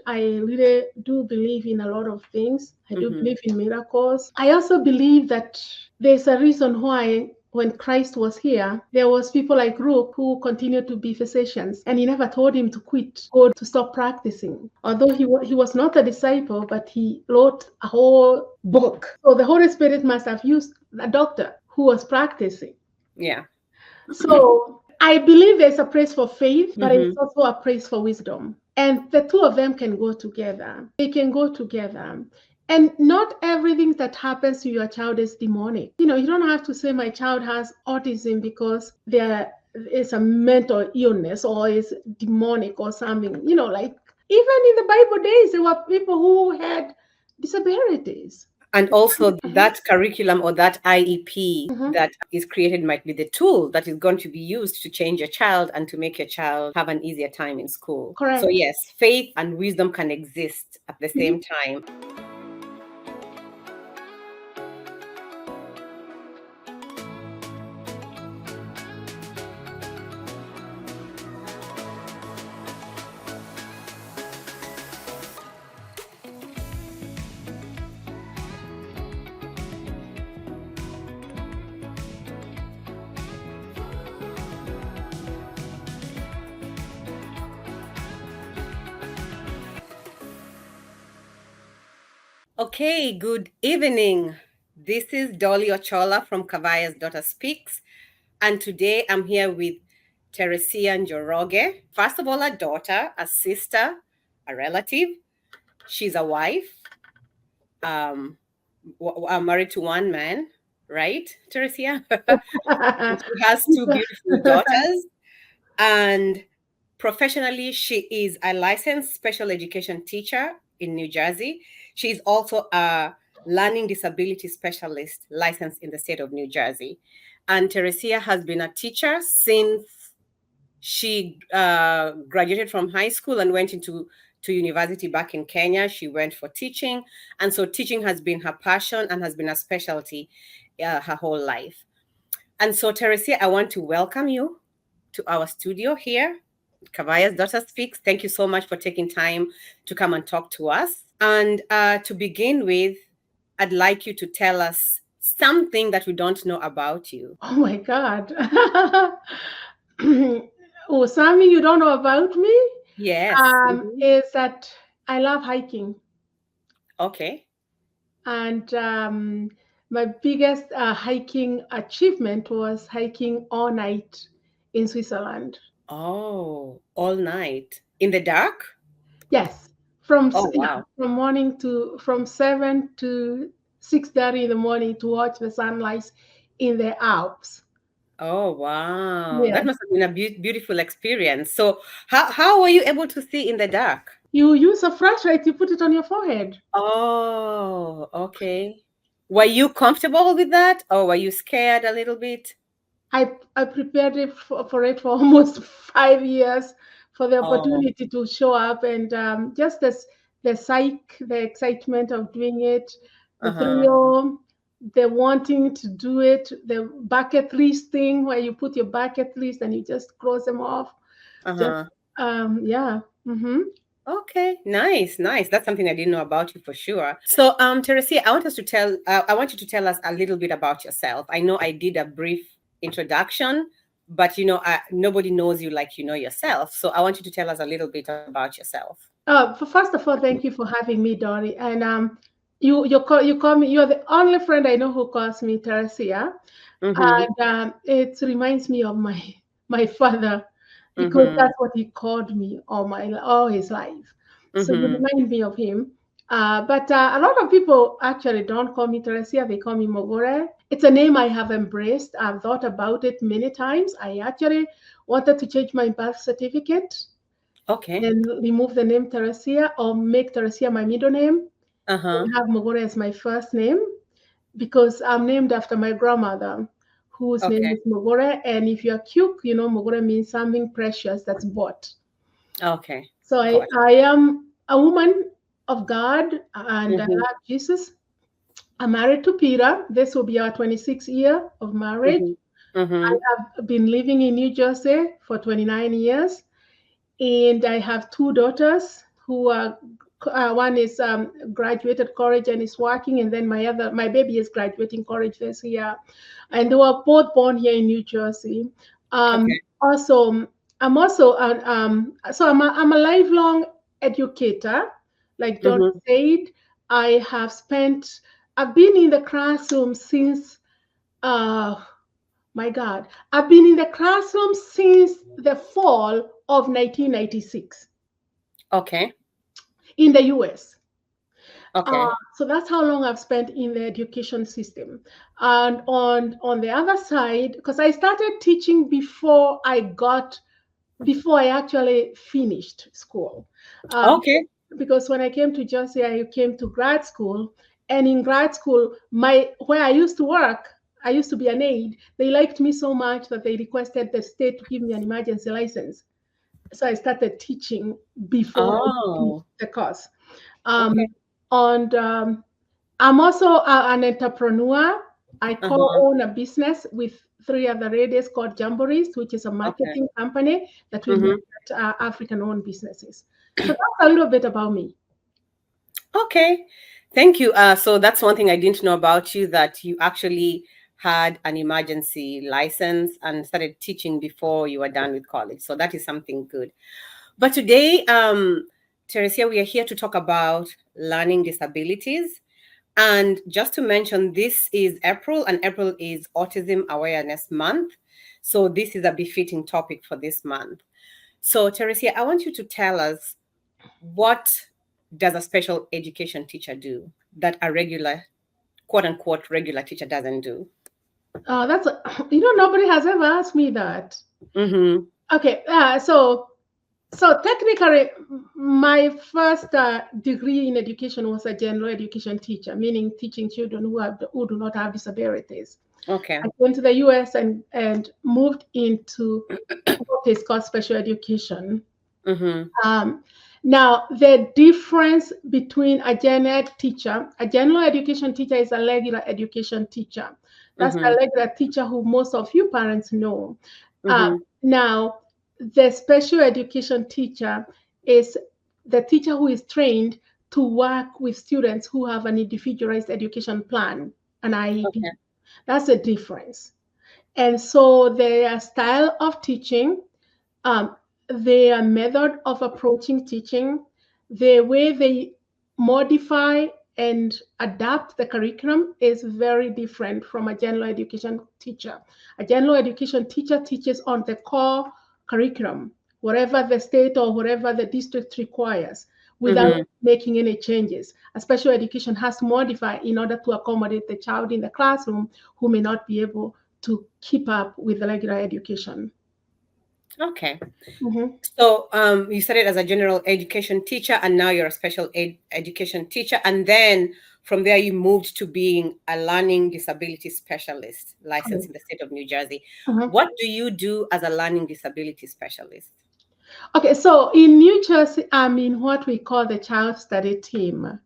I really do believe in a lot of things. I do Mm-hmm. believe in miracles. I also believe that there's a reason why when Christ was here, there was people like Rook who continued to be physicians, and he never told him to quit or to stop practicing. Although he was not a disciple, but he wrote a whole book. So the Holy Spirit must have used a doctor who was practicing. Yeah. So I believe there's a place for faith, but Mm-hmm. it's also a place for wisdom. And the two of them can go together. They can go together. And not everything that happens to your child is demonic. You don't have to say my child has autism because there is a mental illness or is demonic or something. Like even in the Bible days, there were people who had disabilities. And also that curriculum or that IEP Mhm. that is created might be the tool that is going to be used to change your child and to make your child have an easier time in school. So Correct. yes, faith and wisdom can exist at the Mhm. same time. Okay, good evening. This is Dolly Ochola from Kavaya's Daughter Speaks. And today I'm here with Teresia Njoroge. First of all, a daughter, a sister, a relative. She's a wife, married to one man, right, Teresia? And she has two beautiful daughters. And professionally, she is a licensed special education teacher in New Jersey. She's also a learning disability specialist licensed in the state of New Jersey. And Teresia has been a teacher since she graduated from high school and went into to university back in Kenya. She went for teaching. And so teaching has been her passion and has been a specialty her whole life. And so, Teresia, I want to welcome you to our studio here, Kavaya's Daughter Speaks. Thank you so much for taking time to come and talk to us. And to begin with, I'd like you to tell us something that we don't know about you. Oh my God. Oh, something you don't know about me Yes. Mhm. is that I love hiking. Okay. And my biggest hiking achievement was hiking all night in Switzerland. Oh, all night in the dark? Yes, Oh, yeah, wow. from 7 to 6:30 in the morning to watch the sunrise in the Alps. Oh, wow. That Yes. must have been a beautiful experience. So, how were you able to see in the dark? You use a flashlight, you put it on your forehead. Oh, okay. Were you comfortable with that, or were you scared a little bit? I prepared it for it for almost 5 years for the Oh, opportunity to show up, and just the excitement of doing it, the uh-huh, thrill, the wanting to do it, the bucket list thing where you put your bucket list and you just close them off. Just uh-huh. yeah. Mm-hmm. Okay, nice, nice. That's something I didn't know about you for sure. So, Teresia, I want you to tell us a little bit about yourself. I know I did a brief introduction, but nobody knows you like you know yourself. So, I want you to tell us a little bit about yourself. First of all, thank you for having me, Dory. And you call me. You're the only friend I know who calls me Teresia. Mm-hmm. And it reminds me of my father because Mm-hmm. that's what he called me all his life. So you Mm-hmm. remind me of him. But a lot of people actually don't call me Teresia; they call me Mogore. It's a name I have embraced. I've thought about it many times. I actually wanted to change my birth certificate Okay. and remove the name Teresia or make Teresia my middle name Uh-huh. and have Mogore as my first name because I'm named after my grandmother, whose name Okay. is Mogore. And if you're cute, Mogore means something precious that's bought. Okay. So I, Got I am a woman of God and I it. love Jesus. I'm married to Peter. This will be our 26th year of marriage. Mm-hmm. I Mm-hmm. have been living in New Jersey for 29 years. And I have two daughters who are one is graduated college and is working, and then my baby is graduating college this year, and they were both born here in New Jersey. Okay. Also, I'm also so I'm a lifelong educator, like John said. I've been in the classroom since my God, I've been in the classroom since the fall of 1996 Okay. in the US. Okay. So that's how long I've spent in the education system. And on the other side, because I started teaching before I actually finished school. Okay. Because when I came to Jersey, I came to grad school, and in grad school, where I used to work, I used to be an aide. They liked me so much that they requested the state to give me an emergency license. So I started teaching before I finished Oh. the course. Okay. And I'm also an entrepreneur. I co-own a business with 3 other ladies called Jamborees, which is a Okay. marketing company that we look at African-owned businesses. So that's a little bit about me. Okay. Thank you. So that's one thing I didn't know about you, that you actually had an emergency license and started teaching before you were done with college. So that is something good. But today, Teresia, we are here to talk about learning disabilities. And just to mention, this is April, and April is Autism Awareness Month. So this is a befitting topic for this month. So, Teresia, I want you to tell us, what does a special education teacher do that a regular, quote unquote, regular teacher doesn't do? Nobody has ever asked me that. Mm-hmm. Okay, so technically, my first degree in education was a general education teacher, meaning teaching children who do not have disabilities. Okay. I went to the US and moved into what is called special education. Mm-hmm. Now, the difference between a general education teacher is a regular education teacher. That's a regular teacher who most of you parents know. Now, the special education teacher is the teacher who is trained to work with students who have an individualized education plan, an IEP. Okay. That's the difference. And so their style of teaching, their method of approaching teaching, the way they modify and adapt the curriculum is very different from a general education teacher. A general education teacher teaches on the core curriculum, whatever the state or whatever the district requires, without making any changes. A special education has to modify in order to accommodate the child in the classroom who may not be able to keep up with the regular education. Okay. So you started as a general education teacher, and now you're a special education teacher. And then from there, you moved to being a learning disability specialist licensed in the state of New Jersey. What do you do as a learning disability specialist? Okay, so in New Jersey, I'm in what we call the child study team.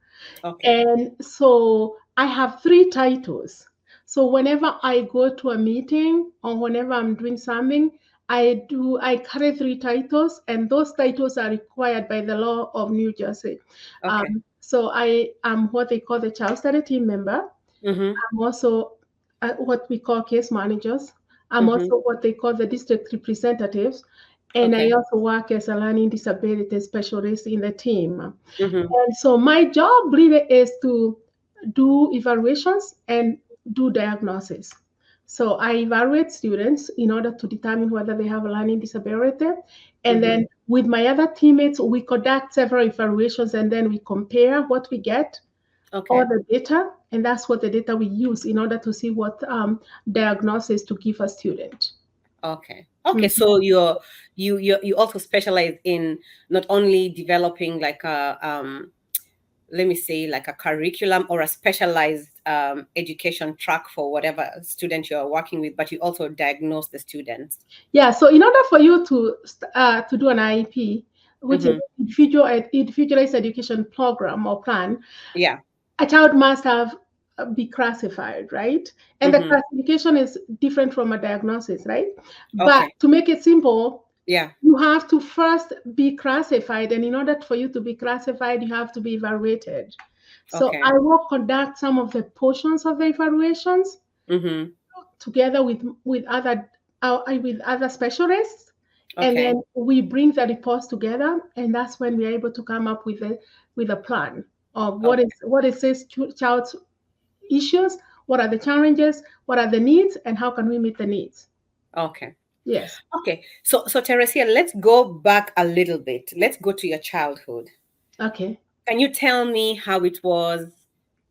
Okay. And so I have 3 titles. So whenever I go to a meeting or whenever I'm doing something, I carry 3 titles, and those titles are required by the law of New Jersey. Okay. So I am what they call the child study team member. I'm also what we call case managers. I'm also what they call the district representatives. And I Okay. also work as a learning disability specialist in the team. And so my job really is to do evaluations and do diagnosis. So I evaluate students in order to determine whether they have a learning disability. And then with my other teammates, we conduct several evaluations, and then we compare what we get, all the data, and that's what the data we use in order to see what diagnosis to give a student. Okay. Okay. So you also specialize in not only developing like a let me say, like a curriculum or a specialized education track for whatever student you're working with, but you also diagnose the students. Yeah. So in order for you to do an IEP, which is individualized education program or plan, Yeah. a child must have be classified, right? And the classification is different from a diagnosis, right? But Okay. to make it simple, Yeah. You have to first be classified, and in order for you to be classified, you have to be evaluated. So Okay. I will conduct some of the portions of the evaluations Mm-hmm. together with other specialists, and Okay. then we bring the reports together, and that's when we are able to come up with a plan of Okay. what is this child's issues, what are the challenges, what are the needs, and how can we meet the needs. Okay. Yes. Okay. So Teresia, let's go back a little bit. Let's go to your childhood. Okay. Can you tell me how it was?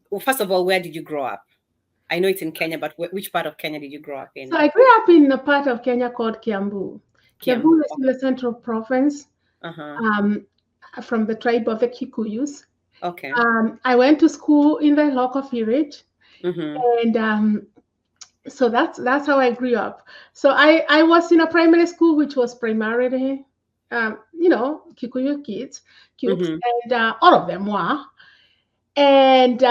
Well, first of all, where did you grow up? I know it's in Kenya, but which part of Kenya did you grow up So in? I grew up in a part of Kenya called Kiambu. Kiambu. Kiambu is in the central province, Uh-huh. um, from the tribe of the Kikuyus. Okay. I went to school in the local village, Mm-hmm. and so that's how I grew up. So I was in a primary school which was primarily, Kikuyu kids, Mm-hmm. and all of them were. And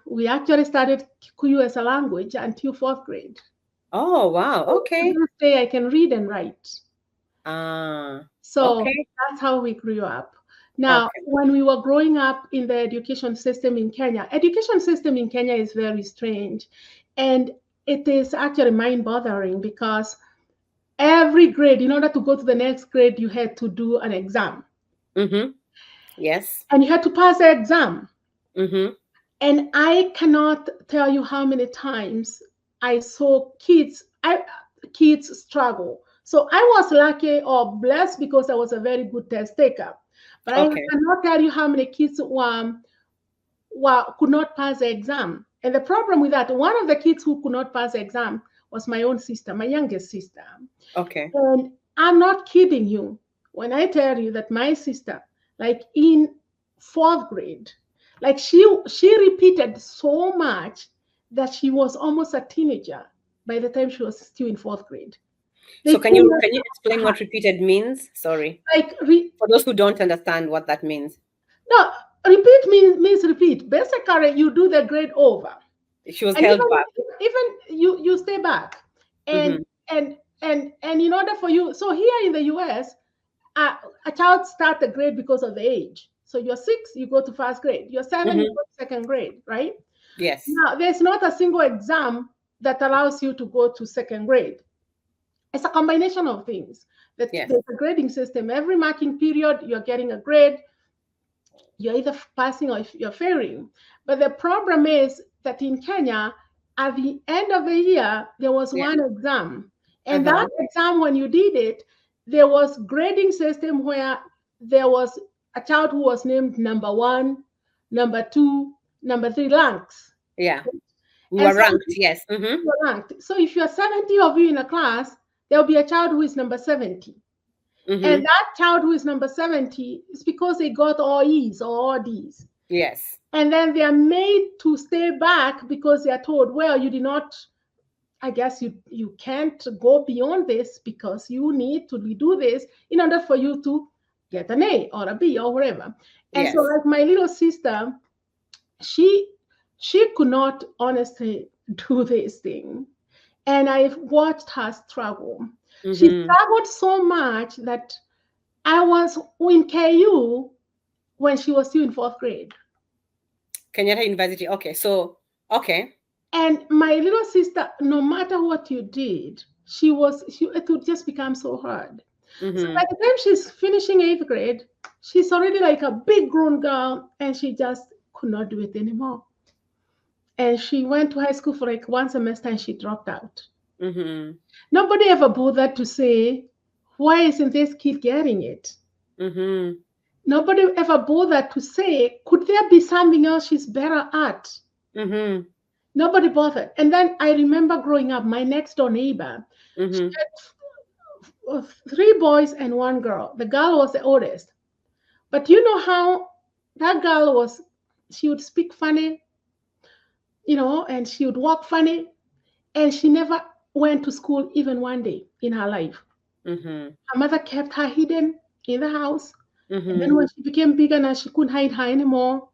we actually studied Kikuyu as a language until fourth grade. Oh, wow. To Okay. this day, I can read and write. Ah, So okay. that's how we grew up. Now, Okay. when we were growing up in the education system in Kenya is very strange. And it is actually mind-boggling because every grade, in order to go to the next grade, you had to do an exam. Mm-hmm. Yes. And you had to pass the exam. Mm-hmm. And I cannot tell you how many times I saw kids struggle. So I was lucky or blessed because I was a very good test taker. But I Okay. cannot tell you how many kids could not pass the exam. And the problem with that, one of the kids who could not pass the exam was my own sister, my youngest sister. Okay. And I'm not kidding you when I tell you that my sister, like in fourth grade, like she repeated so much that she was almost a teenager by the time she was still in fourth grade. They So could not can you explain what repeated means? Sorry. like For those who don't understand what that means. no, repeat means repeat. Basically, you do the grade over, She was and held back. even you stay back, and Mm-hmm. and in order for you, so here in the US, a child starts the grade because of the age. So you're 6, you go to first grade. You're 7, you Mm-hmm. go to second grade, right? Yes. Now, there's not a single exam that allows you to go to second grade. It's a combination of things. That Yes. there's a grading system. Every marking period, you're getting a grade. You're either passing or if you're failing. But the problem is that in Kenya, at the end of the year, there was Yeah. one exam. And Uh-huh. that exam, when you did it, there was grading system where there was a child who was named number 1, number 2, number 3 ranks. Yeah. We And were so ranked. Yes. Mm-hmm. you're ranked. So if you're 70 of you in a class, there'll be a child who is number 70. And Mm-hmm. that child who is number 70 is because they got all E's or all D's. Yes. And then they are made to stay back because they are told, well, you did not, I guess you can't go beyond this because you need to do this in order for you to get an A or a B or whatever. And so Yes. like my little sister, she she could not honestly do this thing. And I've watched her struggle. She Mm-hmm. struggled so much that I was in KU when she was still in fourth grade. Kenyatta University. Okay. So, okay. And my little sister, no matter what you did, it would just become so hard. So Mm-hmm. by the time she's finishing eighth grade, she's already like a big grown girl and she just could not do it anymore. And she went to high school for like one semester and she dropped out. Mm-hmm. Nobody ever bothered to say, why isn't this kid getting it? Mm-hmm. Nobody ever bothered to say, could there be something else she's better at? Mm-hmm. Nobody bothered. And then I remember growing up, my next door neighbor, she Mm-hmm. had 3 boys and 1 girl. The girl was the oldest. But you know how that girl was, she would speak funny, and she would walk funny. And she never went to school even one day in her life. Mm-hmm. Her mother kept her hidden in the house. And then Mm-hmm. when she became bigger now, she couldn't hide her anymore.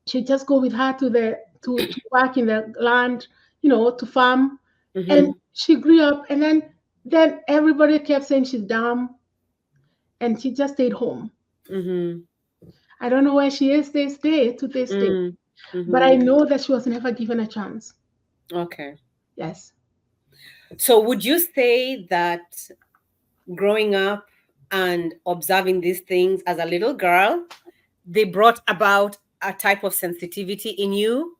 She'd just go with her to work in the land, to farm. And Mm-hmm. she grew up, and then everybody kept saying she's dumb. and she just stayed home. Mm-hmm. I don't know where she is this day to this day, Mm-hmm. but I know that she was never given a chance. Okay. Yes. So would you say that growing up and observing these things as a little girl, they brought about a type of sensitivity in you,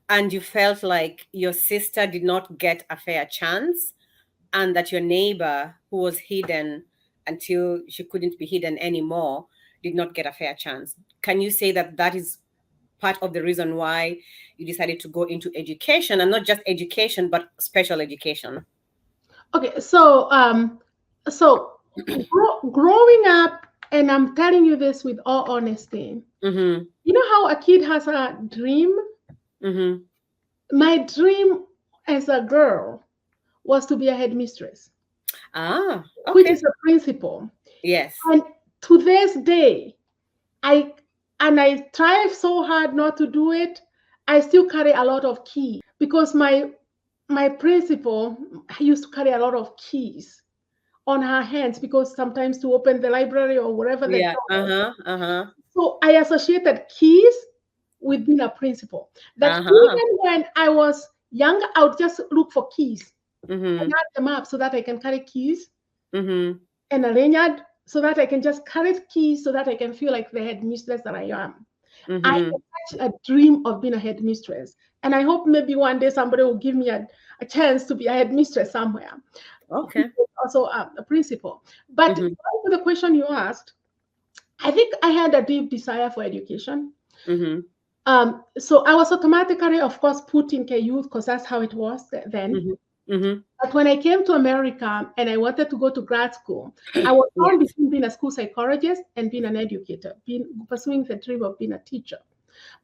and you felt like your sister did not get a fair chance, and that your neighbor, who was hidden until she couldn't be hidden anymore, did not get a fair chance? Can you say that that is part of the reason why you decided to go into education, and not just education but special education? Okay, so growing up, and I'm telling you this with all honesty, Mm-hmm. you know how a kid has a dream? Mm-hmm. My dream as a girl was to be a headmistress, Ah, which okay. is a principal. Yes. And to this day, I I try so hard not to do it. I still carry a lot of keys because my principal used to carry a lot of keys on her hands because sometimes to open the library or wherever the Yeah. door. Uh-huh. Uh-huh. So I associated keys with being a principal. That Uh-huh. even when I was young, I would just look for keys and Mm-hmm. add them up so that I can carry keys, Mm-hmm. and a lanyard so that I can just carry keys so that I can feel like the headmistress that I am. I Mm-hmm. have such a dream of being a headmistress. And I hope maybe one day somebody will give me a chance to be a headmistress somewhere. Okay. Also a principal. But Mm-hmm. going to the question you asked, I think I had a deep desire for education. Mm-hmm. So I was automatically, of course, put in KU because that's how it was then. Mm-hmm. Mm-hmm. But when I came to America and I wanted to go to grad school, I was torn Yes. between being a school psychologist and being an educator, pursuing the dream of being a teacher.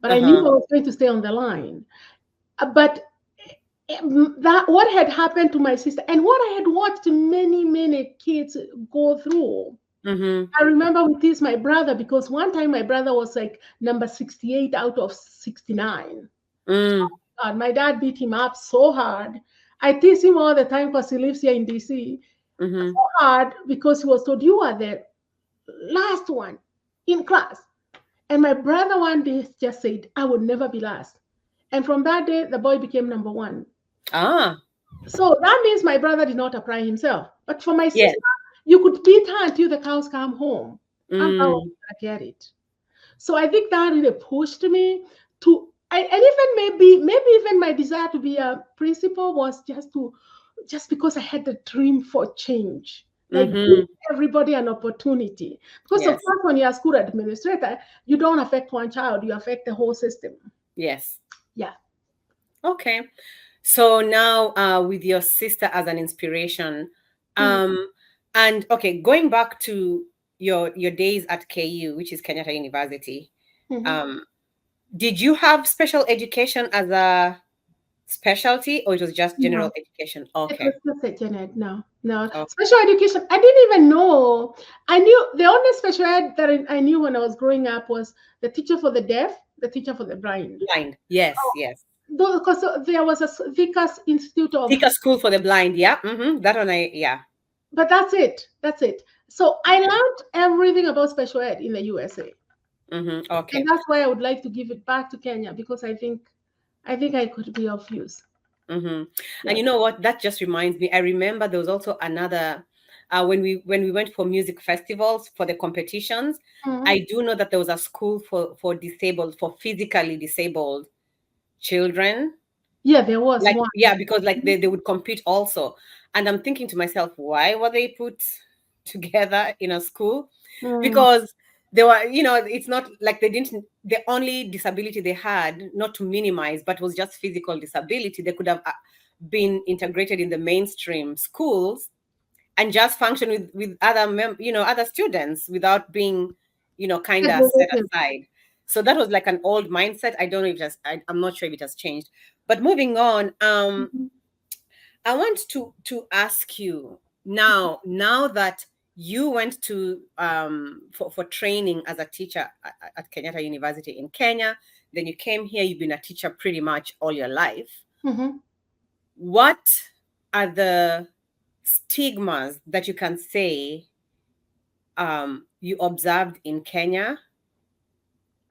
But I knew Uh-huh. I was going to stay on the line. But that what had happened to my sister and what I had watched many kids go through. Mm-hmm. I remember with this my brother because one time my brother was like number 68 out of 69. Mm. God, my dad beat him up so hard. I tease him all the time because he lives here in DC. Mm-hmm. So hard because he was told you are the last one in class. And my brother one day just said, I would never be last. And from that day, the boy became number one. Ah. So that means my brother did not apply himself. But for my Yes. sister, you could beat her until the cows come home. And I was Mm. gonna get it. So I think that really pushed me to, and even maybe even my desire to be a principal was just because I had the dream for change, like give Mm-hmm. everybody an opportunity. Because of Yes. course, when you're a school administrator, you don't affect one child, you affect the whole system. Yes. Yeah. Okay. So now, with your sister as an inspiration, Mm-hmm. um, and okay, going back to your days at KU, which is Kenyatta University, Mm-hmm. um, did you have special education as a specialty, or it was just No, general education? it Okay. was just a Janet. No. Okay. Special education. I didn't even know. I knew the only special ed that I knew when I was growing up was the teacher for the deaf, the teacher for the blind. Blind. Yes. Yes. Because there was a Vickers Institute of, Take a school for the blind. Yeah. Mm-hmm. That one. Yeah. but that's it. That's it. So I learned everything about special ed in the USA, Mm-hmm. and Okay. that's why I would like to give it back to Kenya because I think I could be of use. Mm-hmm. And Yeah. you know what? That just reminds me. I remember there was also another when we went for music festivals for the competitions. Mhm. I do know that there was a school for physically disabled children. Yeah, there was Like, one. yeah, because like they would compete also. And I'm thinking to myself, why were they put together in a school? Mm. Because they were, it's not like the only disability they had, not to minimize, but was just physical disability. They could have been integrated in the mainstream schools and just function with other other students without being kind of set Segregated. aside. So that was like an old mindset. I don't know if I'm not sure if it has changed. But moving on, Mhm. I want to ask you now that you went to for training as a teacher at Kenyatta University in Kenya, then you came here. You've been a teacher pretty much all your life. Mhm. What are the stigmas that you can say you observed in Kenya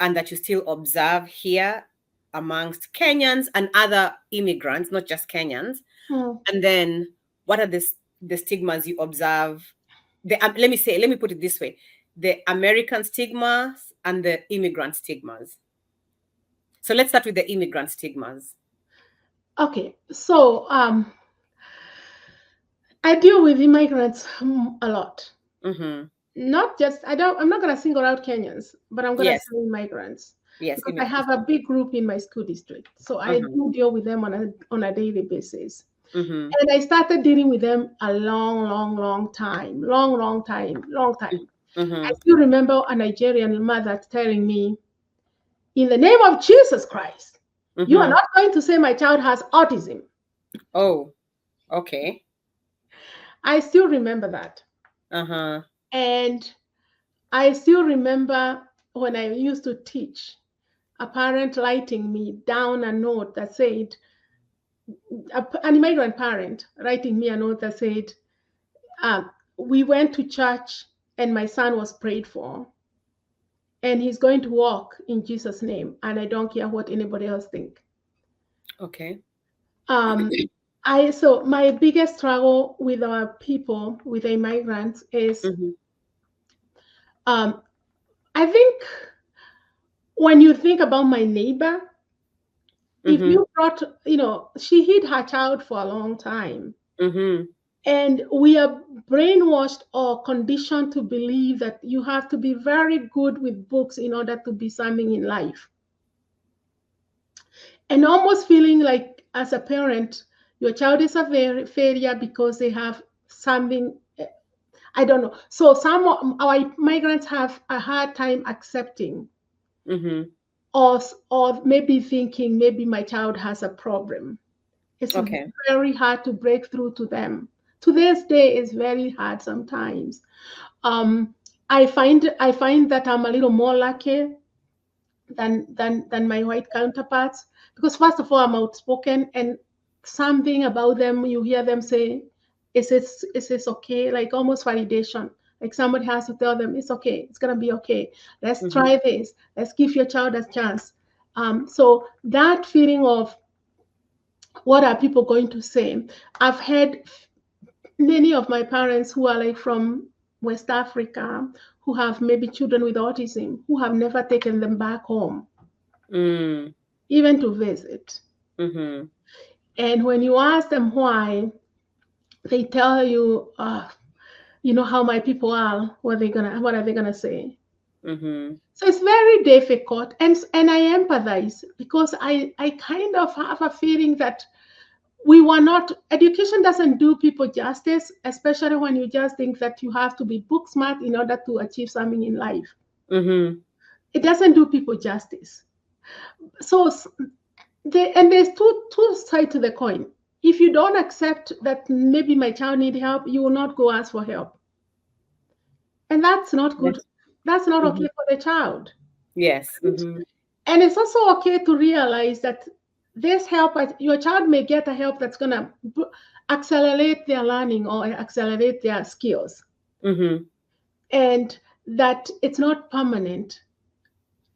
and that you still observe here amongst Kenyans and other immigrants, not just Kenyans? And then what are the stigmas you observe? Let me put it this way: the American stigmas and the immigrant stigmas. So let's start with the immigrant stigmas. Okay, so I deal with immigrants a lot. Mm-hmm. Not just I'm not going to single out Kenyans, but I'm going to Yes. say immigrants. Yes, Because I have a big group in my school district, so I do deal with them on a daily basis. Mm-hmm. And I started dealing with them a long time. Mm-hmm. I still remember a Nigerian mother telling me, in the name of Jesus Christ, you are not going to say my child has autism. Oh, okay. I still remember that. Uh-huh. And I still remember when I used to teach, a parent writing me down a note that said, an immigrant parent writing me a note that said, we went to church and my son was prayed for, and he's going to walk in Jesus' name, and I don't care what anybody else think. Okay. So my biggest struggle with our people, with the immigrants, is I think when you think about my neighbor, if you brought, she hid her child for a long time. And we are brainwashed or conditioned to believe that you have to be very good with books in order to be something in life. And almost feeling like, as a parent, your child is a failure because they have something, I don't know. So some of our migrants have a hard time accepting, or maybe thinking maybe my child has a problem. It's very hard to break through to them. To this day, it's very hard sometimes. I find that I'm a little more lucky than my white counterparts, because first of all, I'm outspoken, and something about them, you hear them say, is this okay? Like almost validation. Like somebody has to tell them, it's okay, it's gonna be okay. Let's try this. Let's give your child a chance. So that feeling of what are people going to say? I've had many of my parents who are like from West Africa, who have maybe children with autism, who have never taken them back home, even to visit. And when you ask them why, they tell you, you know how my people are. What are they gonna say? So it's very difficult, and I empathize, because I kind of have a feeling that education doesn't do people justice, especially when you just think that you have to be book smart in order to achieve something in life. It doesn't do people justice. So there's two sides to the coin. If you don't accept that maybe my child needs help, you will not go ask for help. And that's not good. That's not okay for the child. Yes. And it's also okay to realize that this help, your child may get a help that's going to accelerate their learning or accelerate their skills. And that it's not permanent.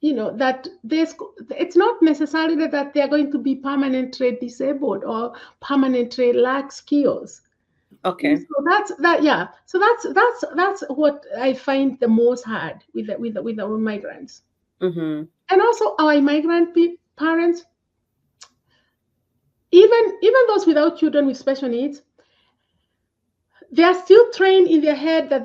That it's not necessarily that they're going to be permanently disabled or permanently lack skills. Okay. So that's what I find the most hard with our migrants. And also our immigrant parents, even those without children with special needs, they are still trained in their head that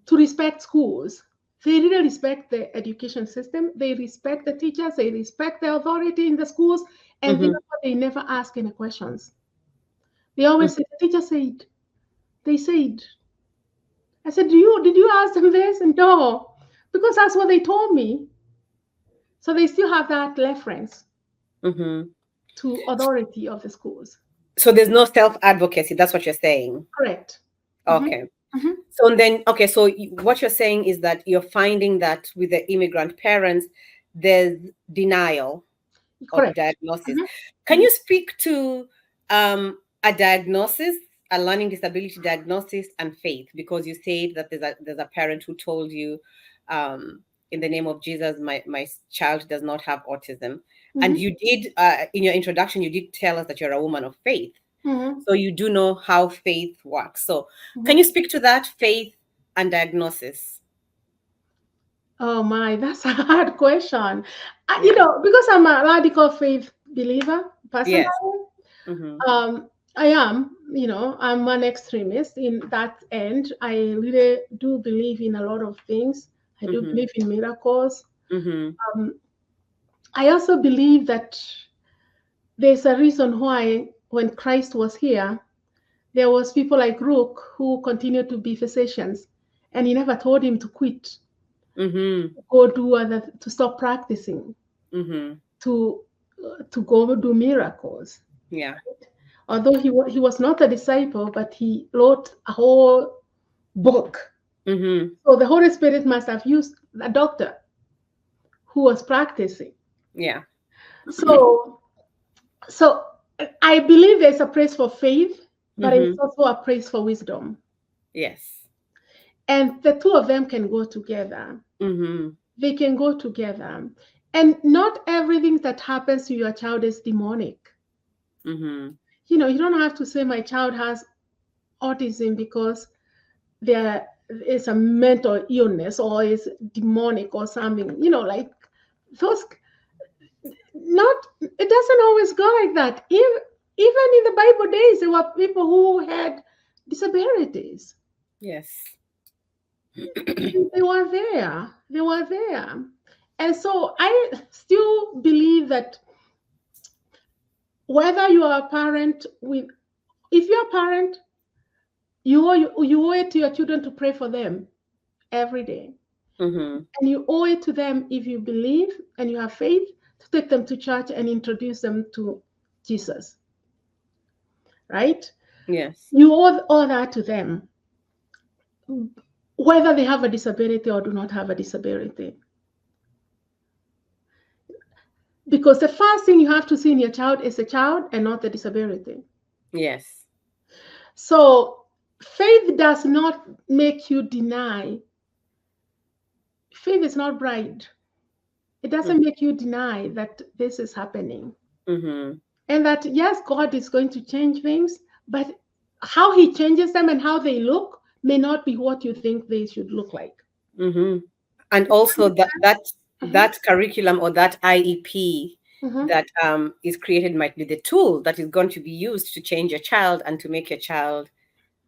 to respect schools. They really respect the education system. They respect the teachers. They respect the authority in the schools, and therefore they never ask any questions. They always say, the teacher said, they said. I said, did you ask them this? And no, because that's what they told me. So they still have that reference to authority of the schools. So there's no self-advocacy. That's what you're saying. Correct. Okay. So then, so what you're saying is that you're finding that with the immigrant parents, there's denial of diagnosis. Can you speak to a diagnosis a learning disability diagnosis and faith, because you said that there's a parent who told you, in the name of Jesus, my child does not have autism. And you did, in your introduction, you did tell us that you're a woman of faith. So you do know how faith works. So can you speak to that, faith and diagnosis? Oh my, that's a hard question. Yeah. Because I'm a radical faith believer personally, Yes. Mm-hmm. I am, I'm an extremist in that end. I really do believe in a lot of things. I do believe in miracles. Mm-hmm. I also believe that there's a reason why when Christ was here, there was people like Rook who continued to be physicians, and he never told him to quit, Mm-hmm. go do to stop practicing, Mm-hmm. to go do miracles. Yeah. Although he was not a disciple, but he wrote a whole book. Mm-hmm. So the Holy Spirit must have used a doctor who was practicing. Yeah. So I believe there's a place for faith, but it's also a place for wisdom. Yes. And the two of them can go together. They can go together. And not everything that happens to your child is demonic. You don't have to say my child has autism because there is a mental illness or is demonic or something. Like those. Not, it doesn't always go like that. Even in the Bible days, there were people who had disabilities. Yes. They were there. They were there. And so I still believe that whether you are a parent if you're a parent, you owe it to your children to pray for them every day. And you owe it to them, if you believe and you have faith, to take them to church and introduce them to Jesus. Right? Yes. You owe all that to them, whether they have a disability or do not have a disability. Because the first thing you have to see in your child is a child and not the disability. Yes. So faith does not make you deny. Faith is not blind. It doesn't make you deny that this is happening. And that, yes, God is going to change things, but how he changes them and how they look may not be what you think they should look like. And also that curriculum or that IEP that is created might be the tool that is going to be used to change your child and to make your child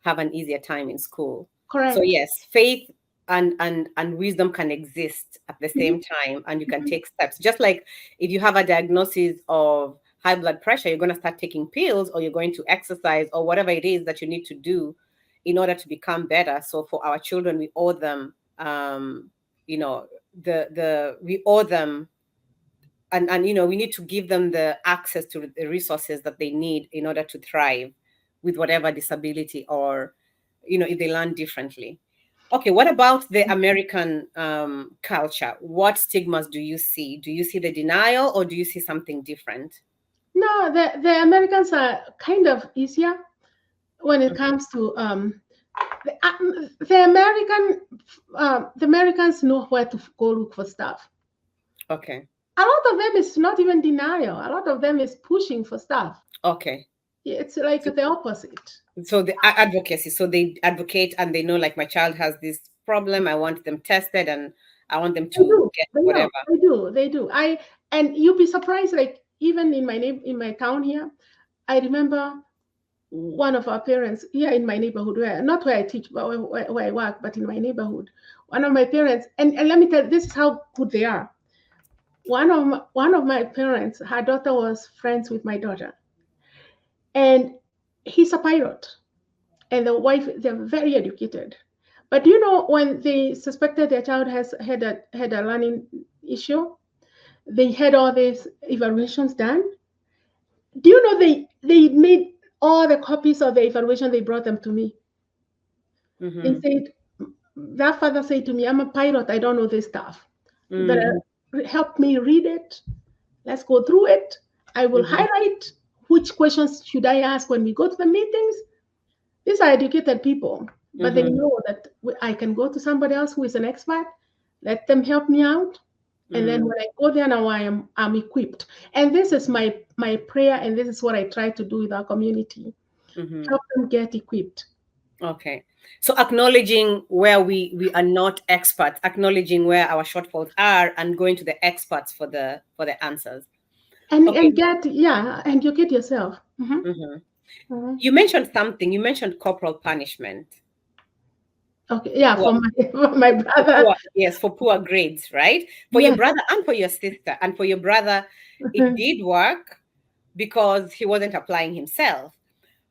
have an easier time in school. Correct. So yes, faith and wisdom can exist at the same time, and you can take steps. Just like if you have a diagnosis of high blood pressure, you're going to start taking pills, or you're going to exercise, or whatever it is that you need to do in order to become better. So for our children, we owe them we owe them, and we need to give them the access to the resources that they need in order to thrive with whatever disability, or if they learn differently. Okay, what about the American culture? What stigmas do you see? Do you see the denial, or do you see something different? No, the Americans are kind of easier when it comes to the Americans know where to go look for stuff. Okay. A lot of them is not even denial. A lot of them is pushing for stuff. Okay. It's like the opposite. So the advocacy. So they advocate and they know, like, my child has this problem. I want them tested and I want them to get whatever. They do. And you'll be surprised. Like even in my town here, I remember one of our parents here in my neighborhood, not where I teach, but where I work, but in my neighborhood, one of my parents, and let me tell you, this is how good they are. One of my parents, her daughter was friends with my daughter, and he's a pilot, and the wife, they're very educated. But when they suspected their child had a learning issue, they had all these evaluations done. Do you know they made all the copies of the evaluation, they brought them to me. They said, that father said to me, I'm a pilot, I don't know this stuff. You better help me read it. Let's go through it. I will highlight which questions should I ask when we go to the meetings. These are educated people, but they know that I can go to somebody else who is an expert, let them help me out. And then when I go there now, I'm equipped. And this is my prayer, and this is what I try to do with our community. Help them get equipped. Okay. So acknowledging where we are not experts, acknowledging where our shortfalls are, and going to the experts for the answers. And Okay. and educate yourself. You mentioned something. You mentioned corporal punishment. Okay, yeah, for my brother. Yes, for poor grades, right? For your brother and for your sister. And for your brother, it did work because he wasn't applying himself.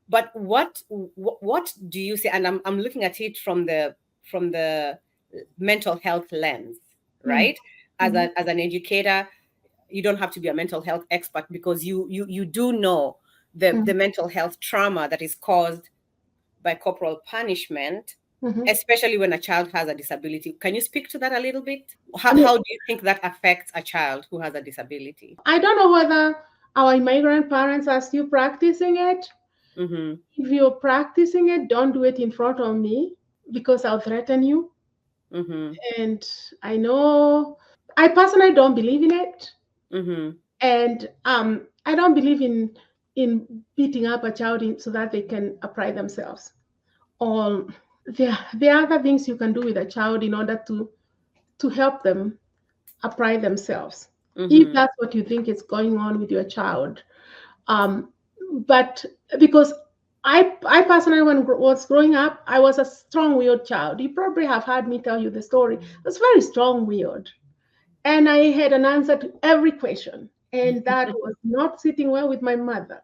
But what do you say? And I'm looking at it from the mental health lens, right? As an educator, you don't have to be a mental health expert because you do know the mental health trauma that is caused by corporal punishment, especially when a child has a disability. Can you speak to that a little bit? How do you think that affects a child who has a disability? I don't know whether our immigrant parents are still practicing it. If you're practicing it, don't do it in front of me because I'll threaten you. And I know I personally don't believe in it. And I don't believe in beating up a child so that they can apply themselves. Or there are other things you can do with a child in order to help them apply themselves, if that's what you think is going on with your child. But because I personally, when I was growing up, I was a strong-willed child. You probably have heard me tell you the story. I was very strong-willed, and I had an answer to every question, and that was not sitting well with my mother.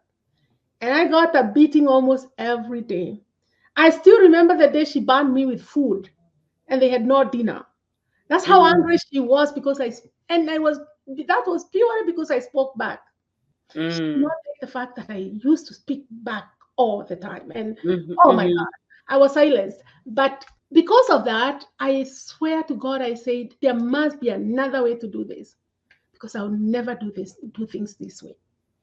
And I got a beating almost every day. I still remember the day she burned me with food, and they had no dinner. That's how angry she was because that was purely because I spoke back. She did not like the fact that I used to speak back all the time. And oh my God, I was silenced. But because of that, I swear to God, I said, there must be another way to do this because I'll never do things this way.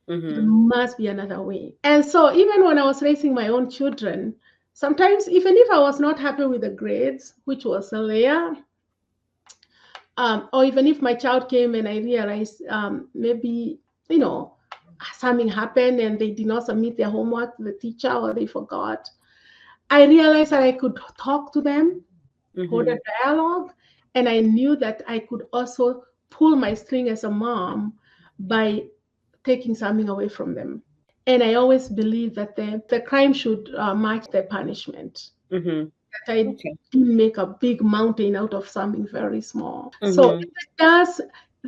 There must be another way. And so even when I was raising my own children, sometimes even if I was not happy with the grades, which was there, or even if my child came and I realized maybe, something happened and they did not submit their homework to the teacher or they forgot, I realized that I could talk to them, hold a dialogue, and I knew that I could also pull my string as a mom by taking something away from them. And I always believe that the crime should match the punishment. That I didn't make a big mountain out of something very small. So if it does,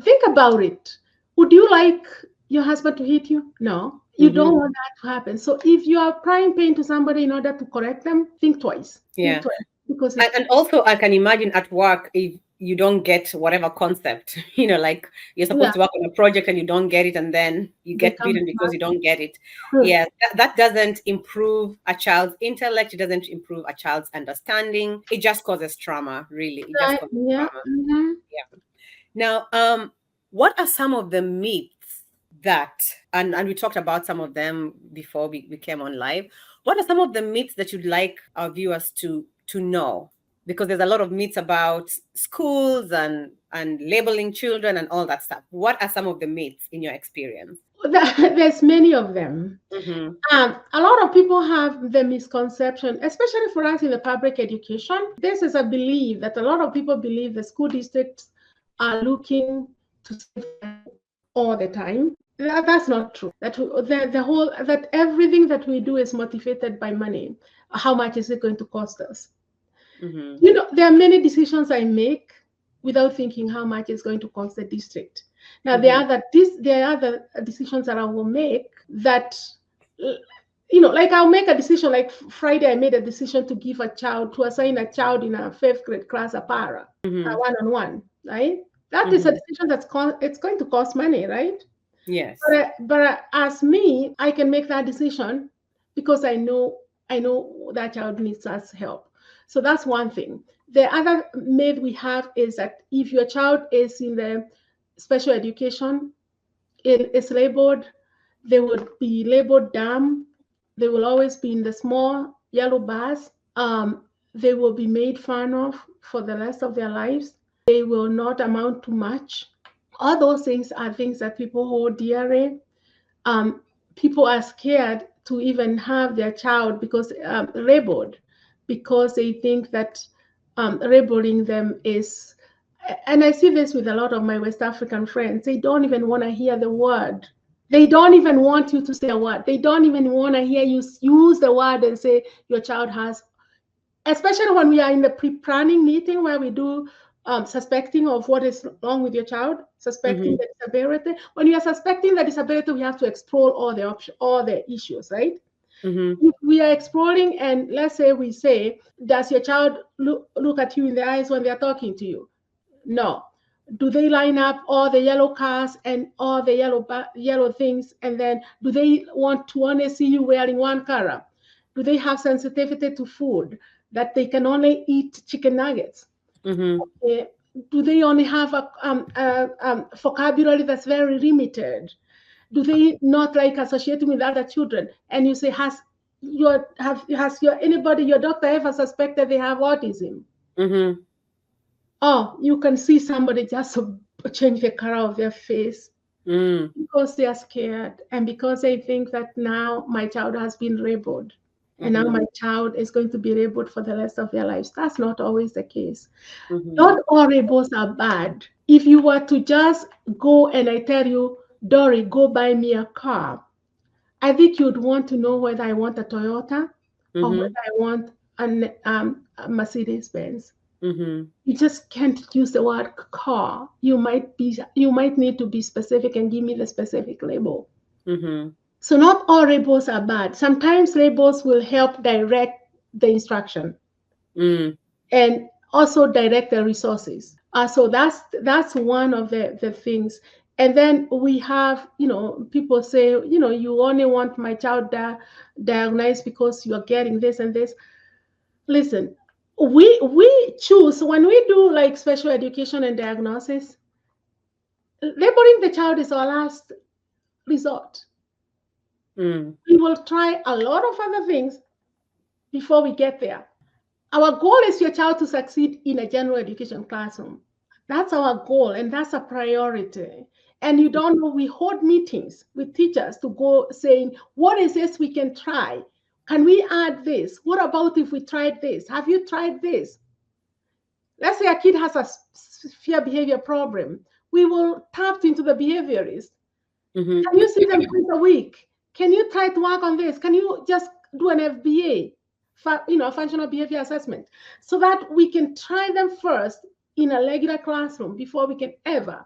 think about it. Would you like your husband to hit you? No. You don't want that to happen. So if you are applying pain to somebody in order to correct them, think twice. Yeah. Think twice, because and also I can imagine at work, if you don't get whatever concept, like you're supposed to work on a project and you don't get it, and then you get beaten because you don't get it. Yeah, that doesn't improve a child's intellect. It doesn't improve a child's understanding. It just causes trauma, really. It just causes trauma. Yeah. Now, what are some of the myths that, and we talked about some of them before we came on live. What are some of the myths that you'd like our viewers to know? Because there's a lot of myths about schools and labeling children and all that stuff. What are some of the myths in your experience? There's many of them. A lot of people have the misconception, especially for us in the public education. This is a belief that a lot of people believe the school districts are looking to save them all the time. That's not true. That everything that we do is motivated by money. How much is it going to cost us? There are many decisions I make without thinking how much it's going to cost the district. Now, there are other decisions that I will make that, like I'll make a decision, like Friday I made a decision to assign a child in a 5th grade class a para, one-on-one, right? That is a decision it's going to cost money, right? Yes. But as me, I can make that decision because I know that child needs us help. So that's one thing. The other myth we have is that if your child is in the special education, they would be labeled dumb. They will always be in the small yellow bars. They will be made fun of for the rest of their lives. They will not amount to much. All those things are things that people hold dear. People are scared to even have their child because labeled, because they think that labeling them is, and I see this with a lot of my West African friends, they don't even want to hear the word. They don't even want you to say a word. They don't even want to hear you use the word and say your child has, especially when we are in the pre-planning meeting where we do suspecting of what is wrong with your child, suspecting the disability. When you are suspecting the disability, we have to explore all the options, all the issues, right? If we are exploring, and let's say we say, does your child look at you in the eyes when they are talking to you? No. Do they line up all the yellow cars and all the yellow things, and then do they want to only see you wearing one color? Do they have sensitivity to food that they can only eat chicken nuggets? Do they only have a vocabulary that's very limited? Do they not like associating with other children? And you say, has your doctor ever suspected they have autism? Oh, you can see somebody just change the color of their face because they are scared and because they think that now my child has been labeled. And now my child is going to be labeled for the rest of their lives. That's not always the case. Not all labels are bad. If you were to just go and I tell you, Dory, go buy me a car, I think you'd want to know whether I want a Toyota or whether I want a Mercedes Benz. You just can't use the word car. You might need to be specific and give me the specific label. So not all labels are bad. Sometimes labels will help direct the instruction and also direct the resources. So that's one of the things. And then we have, people say, you only want my child diagnosed because you're getting this and this. Listen, we choose, when we do like special education and diagnosis, labeling the child is our last resort. We will try a lot of other things before we get there. Our goal is your child to succeed in a general education classroom. That's our goal, and that's a priority. And you don't know, we hold meetings with teachers to go saying, what is this we can try? Can we add this? What about if we tried this? Have you tried this? Let's say a kid has a severe behavior problem. We will tap into the behaviorist. Can you see them twice a week? Can you try to work on this? Can you just do an FBA, functional behavior assessment, so that we can try them first in a regular classroom before we can ever,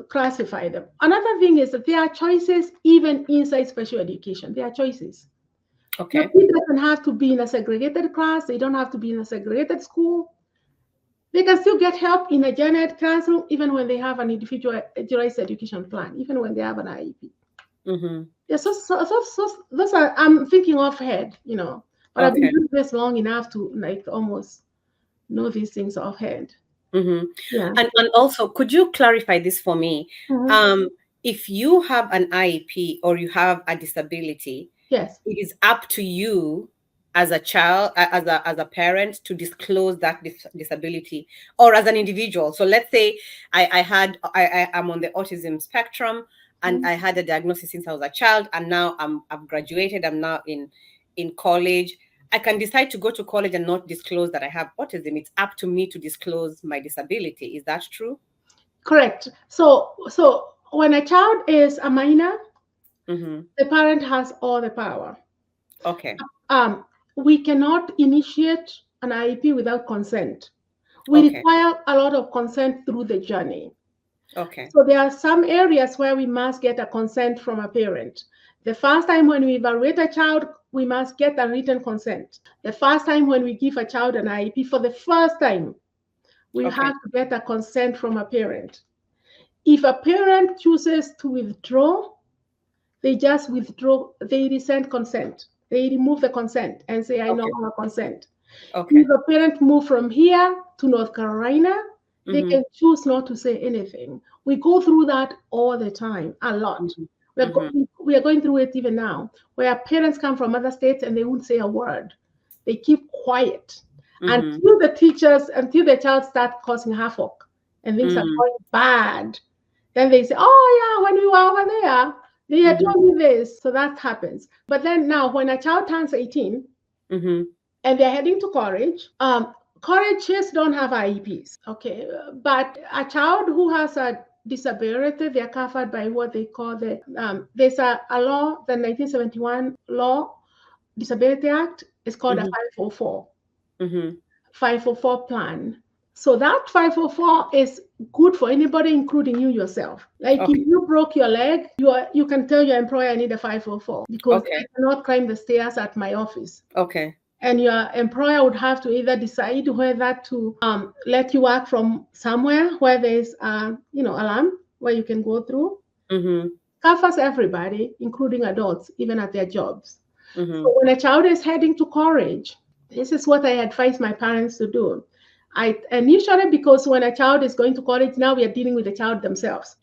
classify them. Another thing is that there are choices even inside special education. There are choices. Okay. Your kid doesn't have to be in a segregated class. They don't have to be in a segregated school. They can still get help in a general ed classroom, even when they have an individualized education plan, even when they have an IEP. Yeah, so those are, I'm thinking offhand, but I've been doing this long enough to like almost know these things offhand. Yeah. And also, could you clarify this for me? If you have an IEP or you have a disability, yes, it is up to you as a child, as a parent, to disclose that disability, or as an individual. So let's say I am on the autism spectrum, and I had a diagnosis since I was a child, and now I've graduated. I'm now in college. I can decide to go to college and not disclose that I have autism. It's up to me to disclose my disability. Is that true? Correct. So when a child is a minor, the parent has all the power. Okay. We cannot initiate an IEP without consent. We require a lot of consent through the journey. Okay. So there are some areas where we must get a consent from a parent. The first time when we evaluate a child, we must get a written consent. The first time when we give a child an IEP for the first time, we have to get a consent from a parent. If a parent chooses to withdraw, they just withdraw, they rescind consent. They remove the consent and say, I no longer consent. If a parent move from here to North Carolina, they can choose not to say anything. We go through that all the time, a lot. We we are going through it even now, where parents come from other states and they won't say a word. They keep quiet until the child starts causing havoc and things are going bad. Then they say, oh yeah, when we were over there, they had told me this. So that happens. But then now when a child turns 18 and they're heading to college, colleges don't have IEPs, okay? But a child who has a disability, they're covered by what they call there's a law, the 1971 law, Disability Act, is called a 504. 504 plan. So that 504 is good for anybody, including you yourself. Like if you broke your leg, you can tell your employer, I need a 504 because I cannot climb the stairs at my office. Okay. And your employer would have to either decide whether to let you work from somewhere where there's alarm where you can go through. Covers everybody, including adults, even at their jobs. So when a child is heading to college, this is what I advise my parents to do. And usually because when a child is going to college, now we are dealing with the child themselves.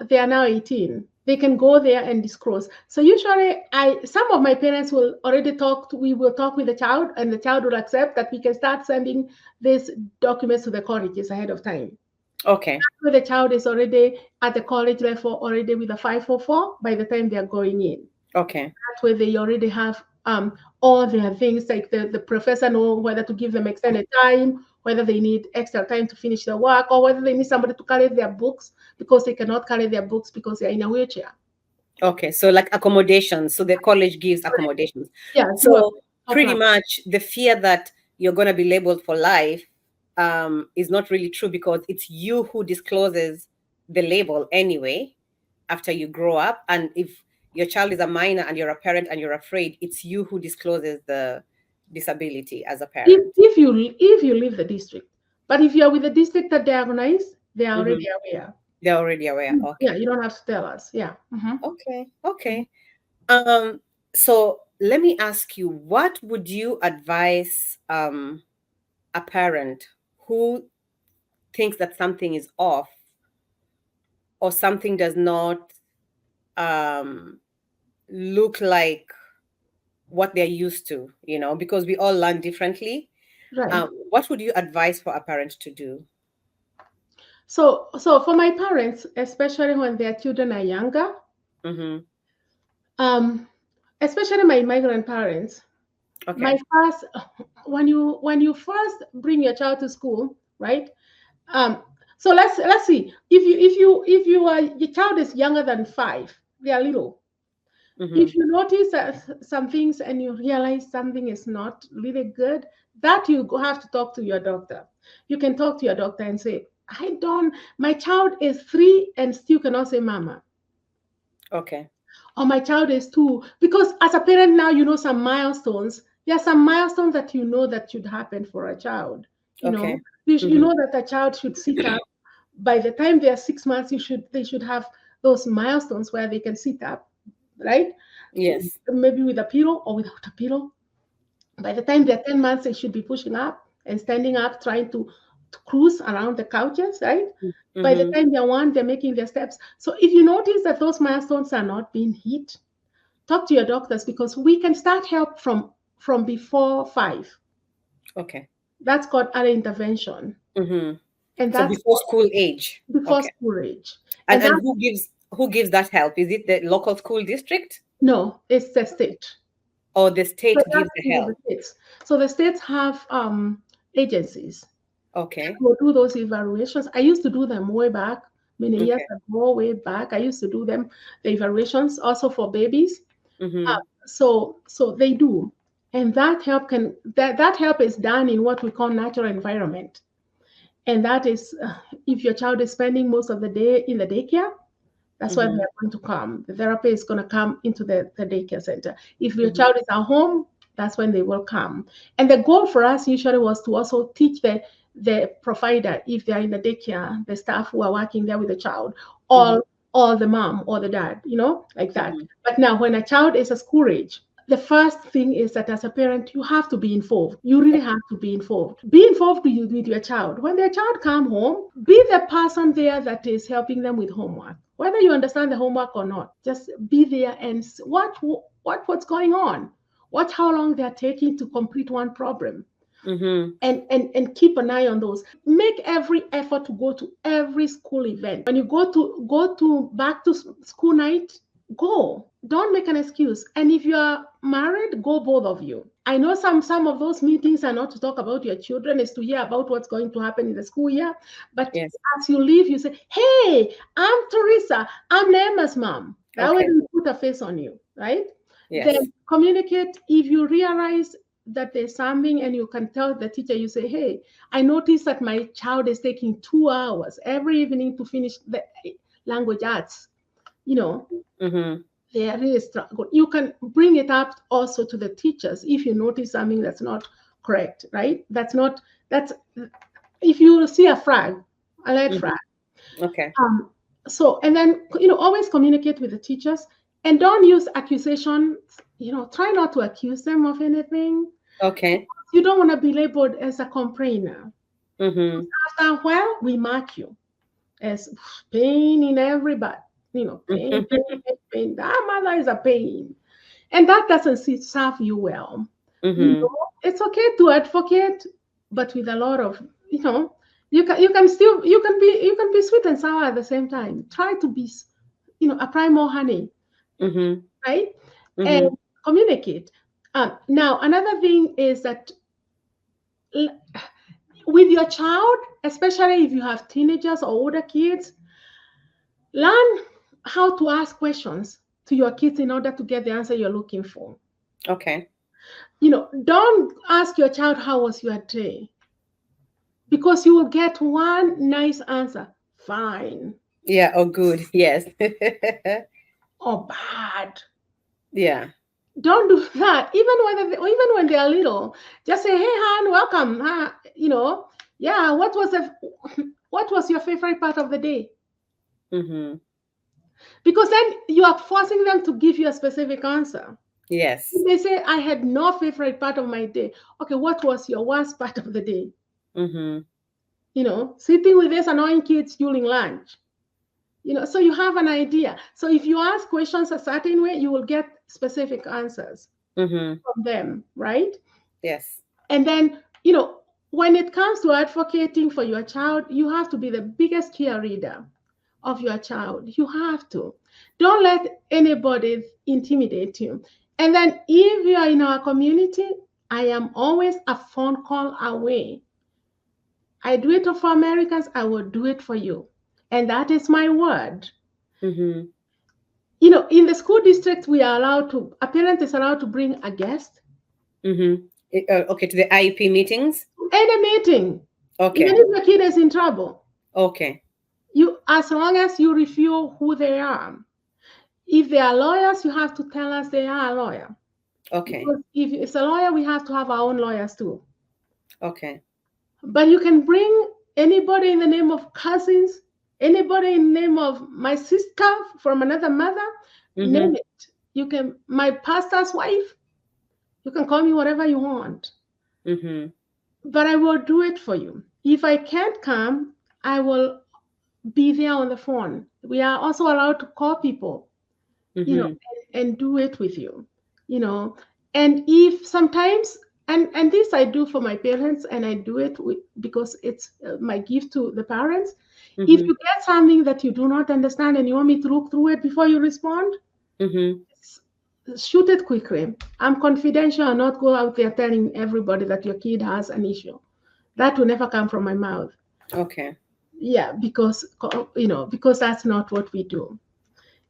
They are now 18. They can go there and disclose. So usually some of my parents will already we will talk with the child and the child will accept that we can start sending these documents to the colleges ahead of time. Okay. So the child is already at the college level, already with a 504 by the time they are going in. Okay. That way they already have all their things, like the professor know whether to give them extended time, whether they need extra time to finish their work, or whether they need somebody to carry their books because they cannot carry their books because they're in a wheelchair. Okay, so like accommodations. So the college gives accommodations. Yeah. So pretty much the fear that you're going to be labeled for life is not really true because it's you who discloses the label anyway after you grow up. And if your child is a minor and you're a parent and you're afraid, it's you who discloses the disability as a parent. If you leave the district, but if you're with the district that diagnosed, they're already aware. They're already aware. Okay. Yeah, you don't have to tell us. Yeah. Okay. So let me ask you, what would you advise a parent who thinks that something is off or something does not look like what they're used to, because we all learn differently. Right. What would you advise for a parent to do? So for my parents, especially when their children are younger, especially my migrant parents, when you first bring your child to school, right? So let's see, if your child is younger than 5, they are little. If you notice some things and you realize something is not really good, that you have to talk to your doctor. You can talk to your doctor and say, my child is 3 and still cannot say mama. Okay. Or my child is 2. Because as a parent now, you know some milestones. There are some milestones that you know that should happen for a child. You know that a child should sit up. By the time they are 6 months, they should have those milestones where they can sit up. Right? Yes. Maybe with a pillow or without a pillow. By the time they're 10 months, they should be pushing up and standing up, trying to cruise around the couches, right? By the time they're 1, they're making their steps. So if you notice that those milestones are not being hit, talk to your doctors because we can start help from before 5. Okay. That's called early intervention. And that's before school age. Before school age. And who gives that help? Is it the local school district? No, it's the state. Or the state gives the help? So the states have agencies. Okay. Who do those evaluations. I used to do them way back, many years ago, way back. I used to do the evaluations also for babies. So they do. And that help that help is done in what we call natural environment. And that is if your child is spending most of the day in the daycare, that's why they're going to come. The therapist is going to come into the daycare center. If your child is at home, that's when they will come. And the goal for us usually was to also teach the provider, if they're in the daycare, the staff who are working there with the child, or the mom or the dad, like that. But now when a child is a school age, the first thing is that as a parent, you have to be involved. You really have to be involved. Be involved with your child. When their child come home, be the person there that is helping them with homework. Whether you understand the homework or not, just be there and what's going on. Watch how long they're taking to complete one problem. And keep an eye on those. Make every effort to go to every school event. When you go to back to school night, go. Don't make an excuse. And if you are married, go both of you. I know some of those meetings are not to talk about your children, it's to hear about what's going to happen in the school year. But Yes. as you leave, you say, hey, I'm Teresa. I'm Nema's mom. That way we put a face on you, right? Yes. Then communicate. If you realize that there's something and you can tell the teacher, you say, hey, I noticed that my child is taking 2 hours every evening to finish the language arts. You know, they are really struggle. You can bring it up also to the teachers if you notice something that's not correct, right? That's if you see a flag, a red flag. Okay. So, and then, always communicate with the teachers and don't use accusations. Try not to accuse them of anything. Okay. You don't want to be labeled as a complainer. Mm-hmm. After a while, we mark you as pain in everybody. Pain, pain. That mother is a pain. And that doesn't serve you well. Mm-hmm. It's okay to advocate, but with a lot of, you can be sweet and sour at the same time. Try to be, apply more honey, Mm-hmm. right? Mm-hmm. And communicate. Now, another thing is that with your child, especially if you have teenagers or older kids, learn how to ask questions to your kids in order to get the answer you're looking for. Okay. Don't ask your child, how was your day? Because you will get one nice answer. Fine. Yeah. Oh, good. Yes. Or bad. Yeah. Don't do that. Even when they are little, just say, hey, hon, welcome. Yeah, what was your favorite part of the day? Mm-hmm. Because then you are forcing them to give you a specific answer. Yes. If they say, I had no favorite part of my day. Okay, what was your worst part of the day? Mm-hmm. Sitting with these annoying kids during lunch. So you have an idea. So if you ask questions a certain way, you will get specific answers from them, right? Yes. And then, when it comes to advocating for your child, you have to be the biggest cheerleader of your child. You have to. Don't let anybody intimidate you. And then if you are in our community, I am always a phone call away. I do it for Americans, I will do it for you. And that is my word. Mm-hmm. In the school district, a parent is allowed to bring a guest. Mm-hmm. Okay, to the IEP meetings? Any meeting. Okay. Even if your kid is in trouble. Okay. As long as you reveal who they are. If they are lawyers, you have to tell us they are a lawyer. Okay. Because if it's a lawyer, we have to have our own lawyers too. Okay. But you can bring anybody in the name of cousins, anybody in the name of my sister from another mother, name it. My pastor's wife, you can call me whatever you want. But I will do it for you. If I can't come, I will be there on the phone. We are also allowed to call people, and do it with you, And if sometimes, and this I do for my parents, and I do it because it's my gift to the parents. If you get something that you do not understand and you want me to look through it before you respond, shoot it quickly. I'm confidential and not go out there telling everybody that your kid has an issue. That will never come from my mouth. Okay. Yeah, because that's not what we do.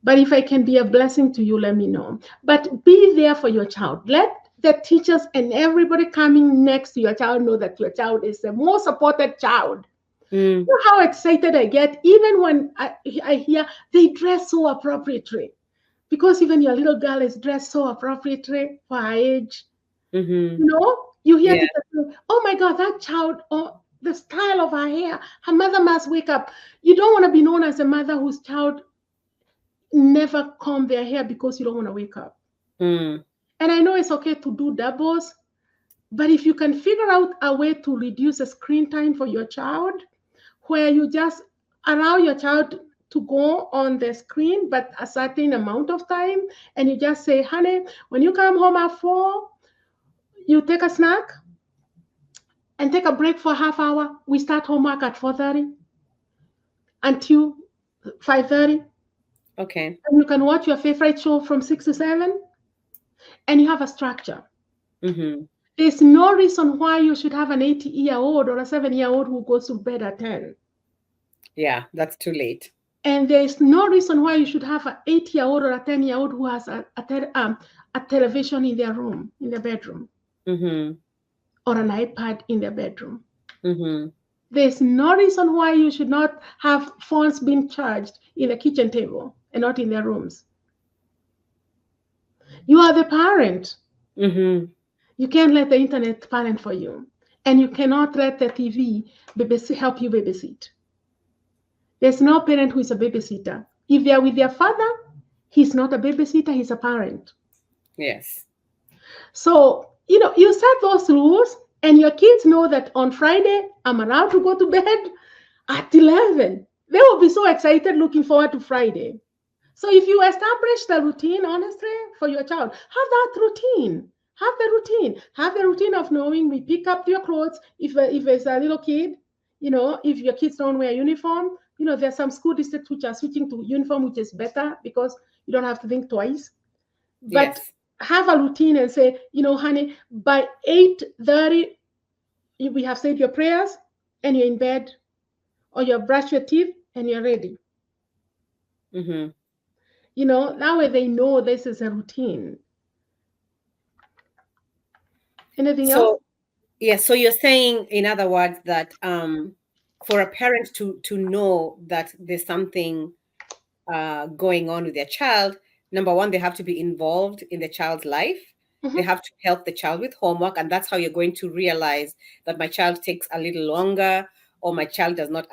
But if I can be a blessing to you, let me know. But be there for your child. Let the teachers and everybody coming next to your child know that your child is the most supported child. You know how excited I get even when I hear they dress so appropriately. Because even your little girl is dressed so appropriately for her age. You hear people say, oh my God, that child, oh, the style of her hair, her mother must wake up. You don't want to be known as a mother whose child never comb their hair because you don't want to wake up. And I know it's okay to do doubles, but if you can figure out a way to reduce the screen time for your child, where you just allow your child to go on the screen, but a certain amount of time, and you just say, honey, when you come home at 4, you take a snack and take a break for half hour. We start homework at 4:30 until 5:30. Okay. And you can watch your favorite show from 6 to 7, and you have a structure. Mm-hmm. There's no reason why you should have an 8-year-old or a 7-year-old who goes to bed at 10. Yeah, that's too late. And there's no reason why you should have an 8-year-old or a 10-year-old who has a television in their room, in their bedroom, Mm-hmm. or an iPad in their bedroom. Mm-hmm. There's no reason why you should not have phones being charged in the kitchen table and not in their rooms. You are the parent. Mm-hmm. You can't let the internet parent for you. And you cannot let the TV help you babysit. There's no parent who is a babysitter. If they're with their father, he's not a babysitter, he's a parent. Yes. So, you set those rules, and your kids know that on Friday, I'm allowed to go to bed at 11. They will be so excited looking forward to Friday. So if you establish the routine, honestly, for your child, have that routine. Have the routine. Have the routine of knowing we pick up your clothes. If it's a little kid, if your kids don't wear uniform, there's some school districts which are switching to uniform, which is better because you don't have to think twice. But Yes. have a routine and say, honey, by 8:30, we have said your prayers and you're in bed, or you brush your teeth and you're ready. Mm-hmm. That way they know this is a routine. Anything else? So, yeah, so you're saying, in other words, that for a parent to know that there's something going on with their child, number one, they have to be involved in the child's life. Mm-hmm. They have to help the child with homework, and that's how you're going to realize that my child takes a little longer, or my child does not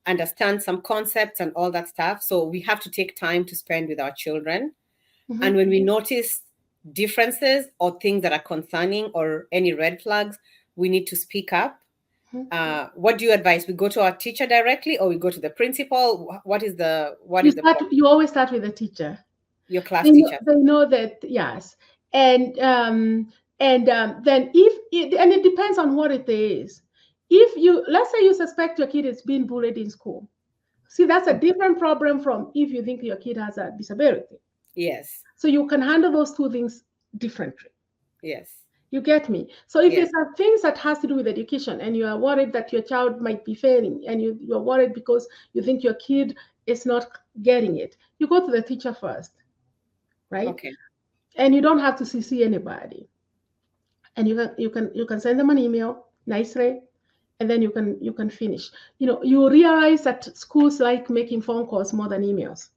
understand some concepts and all that stuff. So we have to take time to spend with our children. Mm-hmm. And when we notice differences or things that are concerning or any red flags, we need to speak up. What do you advise? We go to our teacher directly, or we go to the principal? What is the You always start with the teacher. Your class teacher. They know that, yes. And then it depends on what it is. If let's say you suspect your kid is being bullied in school. See, that's a different problem from if you think your kid has a disability. Yes. So you can handle those two things differently. Yes. You get me? So if Yes. it's things that has to do with education, and you are worried that your child might be failing, and you're worried because you think your kid is not getting it, you go to the teacher first, right? Okay. And you don't have to CC anybody. And you can send them an email nicely, and then you can finish. You realize that schools like making phone calls more than emails.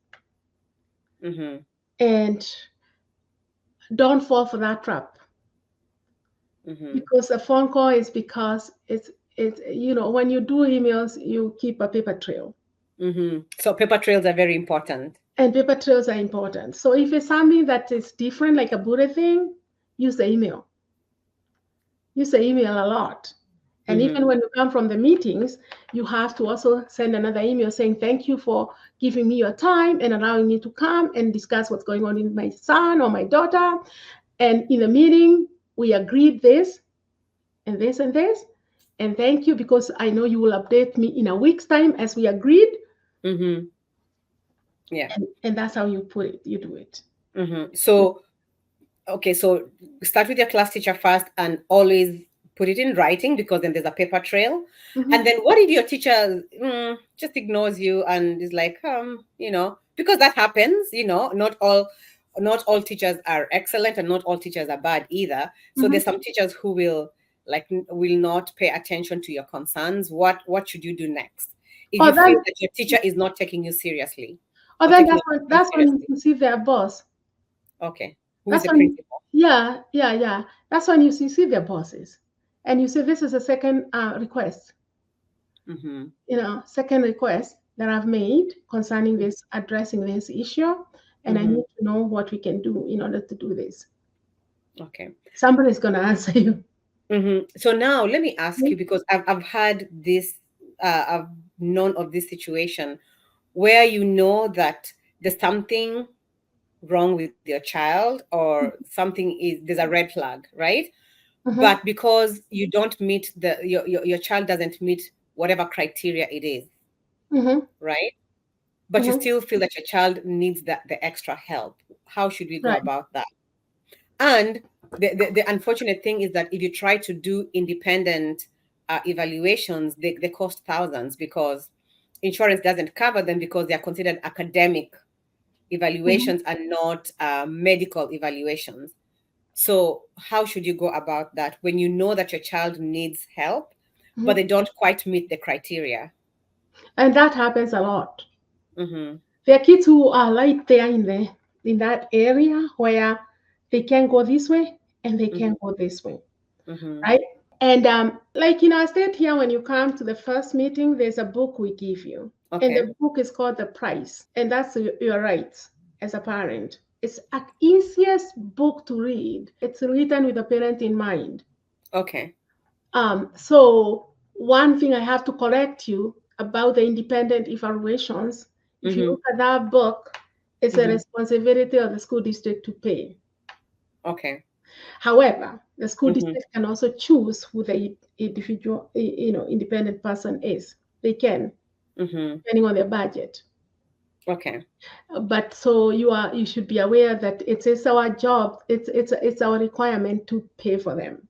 Mm-hmm. And don't fall for that trap. Mm-hmm. Because a phone call is because it's when you do emails, you keep a paper trail. Mm-hmm. So paper trails are very important. And paper trails are important. So if it's something that is different, like a bullet thing, use the email. Use the email a lot. And even when you come from the meetings, you have to also send another email saying, thank you for giving me your time and allowing me to come and discuss what's going on in my son or my daughter. And in the meeting, we agreed this and this and this. And thank you, because I know you will update me in a week's time as we agreed. Mm-hmm. Yeah. And that's how you put it. You do it. Mm-hmm. So, okay, so start with your class teacher first, and always put it in writing, because then there's a paper trail. Mm-hmm. And then what if your teacher just ignores you and is like, because that happens, not all teachers are excellent, and not all teachers are bad either. So there's some teachers who will not pay attention to your concerns. What should you do next if you feel that your teacher is not taking you seriously? Oh, then that's when you see their boss. Okay. Who's the principal? Yeah. That's when you see their bosses, and you say, this is a second request. Mm-hmm. Second request that I've made concerning this, addressing this issue. and I need to know what we can do in order to do this. Okay. Somebody's going to answer you. So now let me ask you, because I've had this, I've known of this situation where you know that there's something wrong with your child, or something is, there's a red flag, right? But because you don't meet your child doesn't meet whatever criteria it is, right? But you still feel that your child needs the extra help. How should we go Right. about that? And the unfortunate thing is that if you try to do independent evaluations, they cost thousands, because insurance doesn't cover them, because they are considered academic evaluations and not medical evaluations. So how should you go about that when you know that your child needs help, but they don't quite meet the criteria? And that happens a lot. Mm-hmm. There are kids who are right there in that area where they can go this way and they can go this way, right? And like in our state here, when you come to the first meeting, there's a book we give you. And Okay. the book is called The Price. And that's your rights as a parent. It's an easiest book to read. It's written with the parent in mind. Okay. So one thing I have to correct you about the independent evaluations, if you look at that book, it's a responsibility of the school district to pay. Okay. However, the school district can also choose who the individual, independent person is. They can, depending on their budget. Okay. But so you should be aware that it's our job, it's our requirement to pay for them.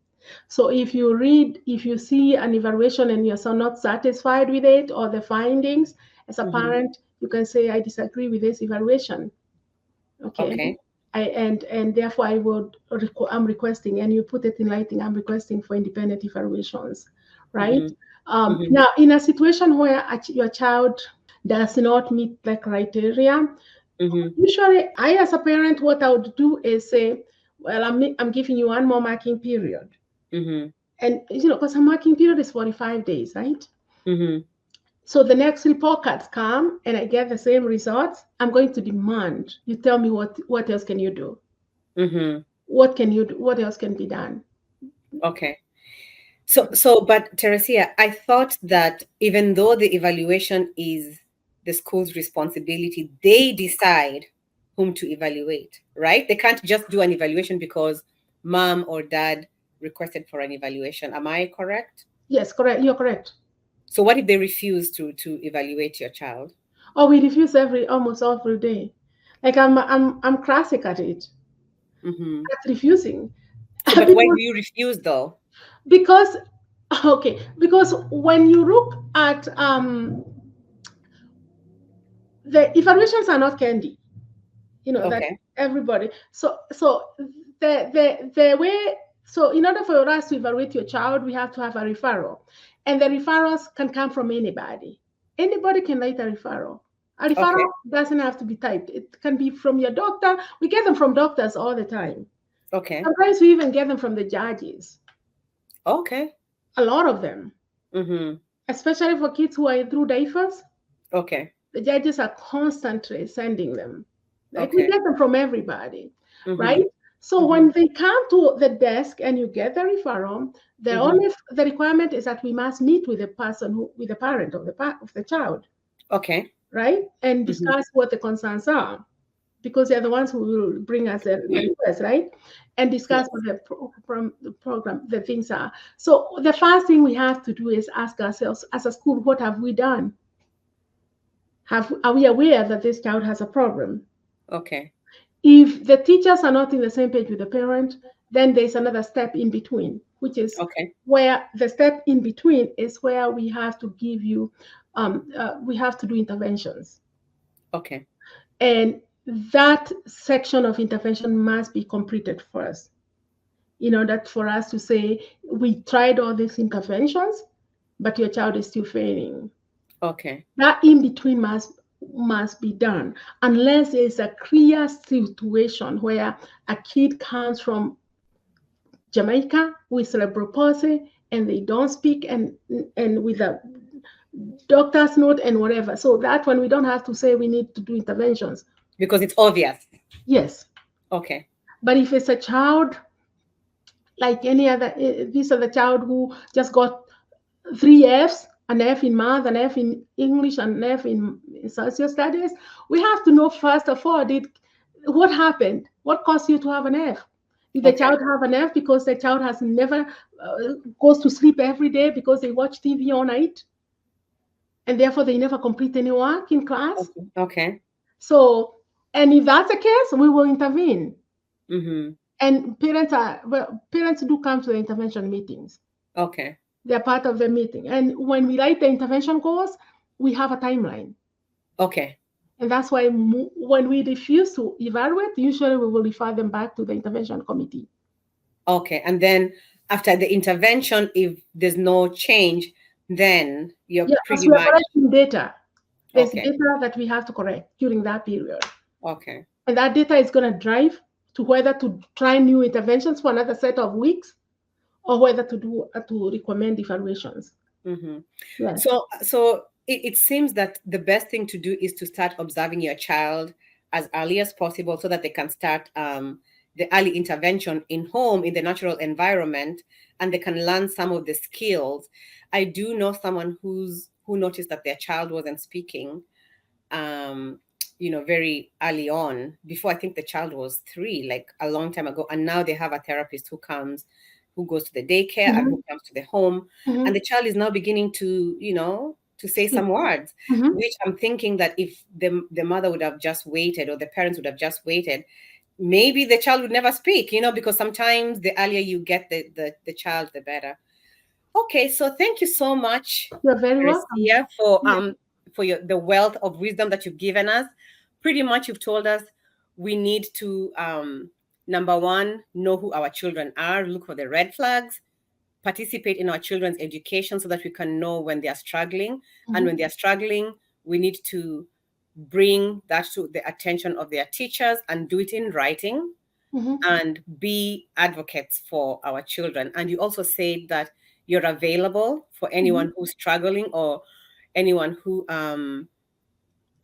So if you see an evaluation and you're so not satisfied with it or the findings, as a parent, you can say, I disagree with this evaluation. Okay. Okay. And therefore I'm requesting, and you put it in writing, I'm requesting for independent evaluations, right? Now, in a situation where your child does not meet the criteria, usually I, as a parent, what I would do is say, well, I'm giving you one more marking period. And, because a marking period is 45 days, right? So the next report cards come and I get the same results, I'm going to demand you tell me what else can you do? What can you do? What else can be done? Okay. But Teresia, I thought that even though the evaluation is the school's responsibility, they decide whom to evaluate, right? They can't just do an evaluation because mom or dad requested for an evaluation. Am I correct? Yes, correct. You're correct. So what if they refuse to evaluate your child? Oh, we refuse almost every day. Like I'm classic at it. At refusing. So, but why do you refuse though? Because when you look at the evaluations are not candy, that everybody. So the way, so in order for us to evaluate your child, we have to have a referral, and the referrals can come from anybody. Anybody can write a referral. A referral doesn't have to be typed. It can be from your doctor. We get them from doctors all the time. Okay. Sometimes we even get them from the judges. Okay. A lot of them. Especially for kids who are through diapers. Okay. The judges are constantly sending them. Like we get them from everybody, right? So when they come to the desk and you get the referral, the requirement is that we must meet with the person with the parent of the child. Okay. Right? And discuss what the concerns are, because they're the ones who will bring us the request, right? And discuss what the program, the things are. So the first thing we have to do is ask ourselves as a school, what have we done? Are we aware that this child has a problem? Okay. If the teachers are not in the same page with the parent, then there's another step in between, which is where the step in between is where we have to give you, we have to do interventions. Okay. And that section of intervention must be completed first, in order for us to say, we tried all these interventions, but your child is still failing. Okay. That in between must be done, unless there's a clear situation where a kid comes from Jamaica with cerebral palsy and they don't speak and with a doctor's note and whatever. So that one we don't have to say we need to do interventions. Because it's obvious. Yes. Okay. But if it's a child like any other, this other child who just got 3 Fs, an F in math, an F in English, an F in social studies, we have to know first of all, what happened? What caused you to have an F? Did the Okay. child have an F because the child has never goes to sleep every day because they watch TV all night, and therefore they never complete any work in class? Okay. So, and if that's the case, we will intervene. Mm-hmm. And parents do come to the intervention meetings. Okay. They're part of the meeting. And when we write the intervention goals, we have a timeline. Okay. And that's why when we refuse to evaluate, usually we will refer them back to the intervention committee. Okay. And then after the intervention, if there's no change, then you're pretty we're much collecting data. There's okay. data that we have to correct during that period. Okay. And that data is going to drive to whether to try new interventions for another set of weeks or whether to recommend evaluations. Mm-hmm. Yes. So it seems that the best thing to do is to start observing your child as early as possible so that they can start the early intervention in home, in the natural environment, and they can learn some of the skills. I do know someone who noticed that their child wasn't speaking very early on, before I think the child was 3, like a long time ago. And now they have a therapist who goes to the daycare and who comes to the home. And the child is now beginning to, to say some words, which I'm thinking that if the mother would have just waited, or the parents would have just waited, maybe the child would never speak, because sometimes the earlier you get the child, the better. Okay, so thank you so much, You're very welcome. Teresia, for the wealth of wisdom that you've given us. Pretty much you've told us we need to, number one, know who our children are, look for the red flags, participate in our children's education so that we can know when they are struggling. And when they are struggling, we need to bring that to the attention of their teachers and do it in writing, and be advocates for our children. And you also said that you're available for anyone who's struggling, or anyone who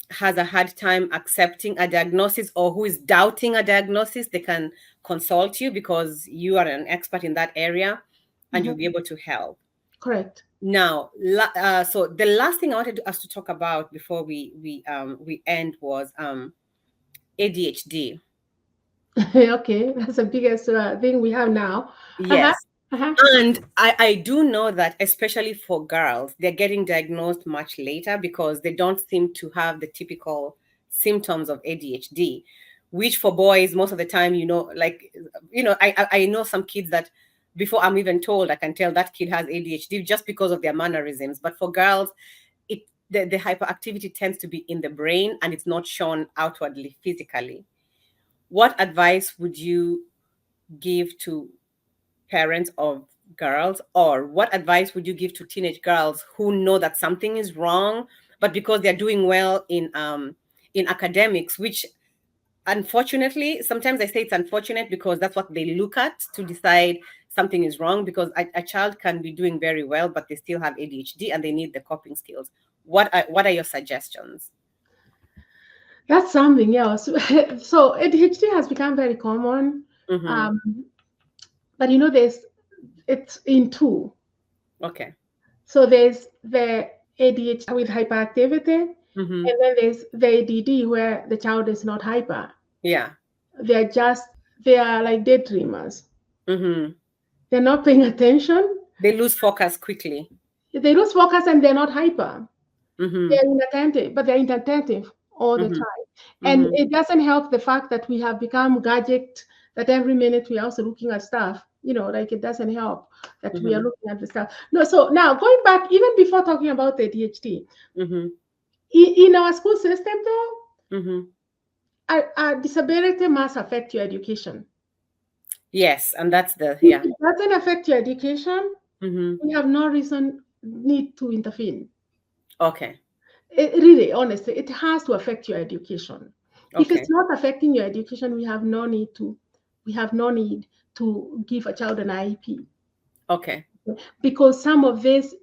has a hard time accepting a diagnosis, or who is doubting a diagnosis. They can consult you because you are an expert in that area, and you'll be able to help. Correct. Now, so the last thing I wanted us to talk about before we end was ADHD. Okay, that's the biggest thing we have now. Yes. And I do know that, especially for girls, they're getting diagnosed much later because they don't seem to have the typical symptoms of ADHD, which for boys, most of the time, I know some kids that before I'm even told, I can tell that kid has ADHD just because of their mannerisms. But for girls, the hyperactivity tends to be in the brain, and it's not shown outwardly physically. What advice would you give to parents of girls, or what advice would you give to teenage girls who know that something is wrong, but because they're doing well in academics, which unfortunately, sometimes I say it's unfortunate because that's what they look at to decide something is wrong, because a child can be doing very well, but they still have ADHD and they need the coping skills. What are your suggestions? That's something else. So ADHD has become very common. But it's in 2. Okay. So there's the ADHD with hyperactivity, and then there's the ADD where the child is not hyper. Yeah. They are like daydreamers. They're not paying attention. They lose focus quickly. They lose focus and they're not hyper. They're inattentive, but they're inattentive all the time. And it doesn't help the fact that we have become gadget, that every minute we are also looking at stuff. It doesn't help that we are looking at the stuff. No, so now going back, even before talking about ADHD, in our school system though, our disability must affect your education. Yes, and that's If it doesn't affect your education, we have no need to intervene. Okay. Really, honestly, it has to affect your education. Okay. If it's not affecting your education, we have no need to give a child an IEP. Okay. Because some of these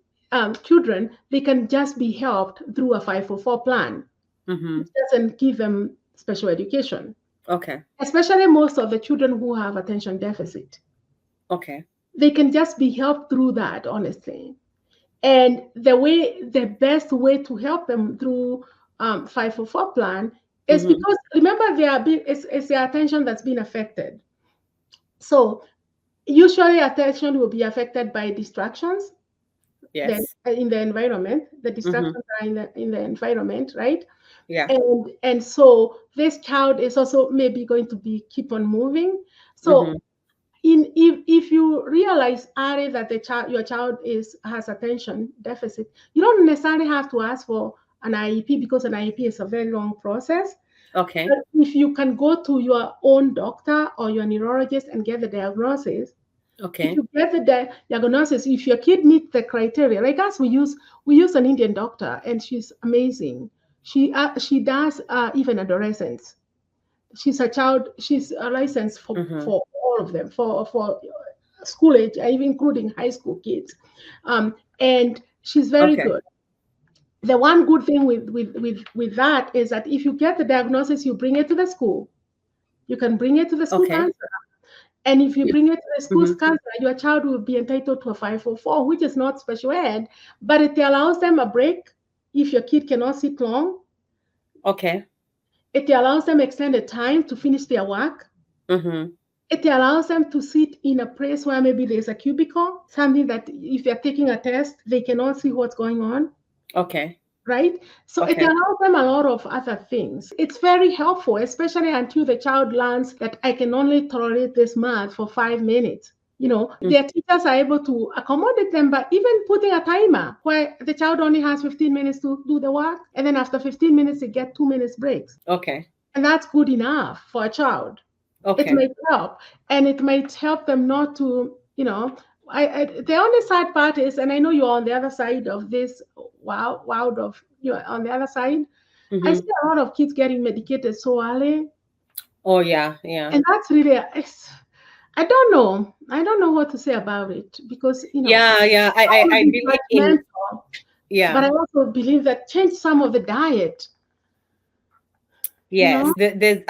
children, they can just be helped through a 504 plan. It doesn't give them special education. Okay. Especially most of the children who have attention deficit. Okay. They can just be helped through that, honestly. And the best way to help them through 544 plan is because remember it's their attention that's been affected. So usually attention will be affected by distractions. Then Yes. in the environment, the distractions are in the environment, right? Yeah. And so this child is also maybe going to be keep on moving. So if you realize early that your child has attention deficit, you don't necessarily have to ask for an IEP because an IEP is a very long process. Okay. But if you can go to your own doctor or your neurologist and get the diagnosis, if Okay. you get the diagnosis, if your kid meets the criteria, like us, we use an Indian doctor, and she's amazing. She does even adolescents. She's a license for all of them, for school age, even including high school kids, and she's very good. The one good thing with that is that if you get the diagnosis, you bring it to the school. You can bring it to the school counselor. And if you bring it to the school's counselor, your child will be entitled to a 544, which is not special ed, but it allows them a break if your kid cannot sit long. Okay. It allows them extended time to finish their work. It allows them to sit in a place where maybe there's a cubicle, something that if they're taking a test, they cannot see what's going on. Okay. Right? So it allows them a lot of other things. It's very helpful, especially until the child learns that I can only tolerate this math for 5 minutes. Their teachers are able to accommodate them by even putting a timer where the child only has 15 minutes to do the work. And then after 15 minutes, they get 2 minutes breaks. Okay. And that's good enough for a child. Okay. It might help. And it might help them not to, the only sad part is, and I know you're on the other side of this, you're on the other side. I see a lot of kids getting medicated so early. Oh, yeah. Yeah. And that's really, I don't know. I don't know what to say about it because, Yeah. I believe in, but I also believe that change some of the diet. Yes. There's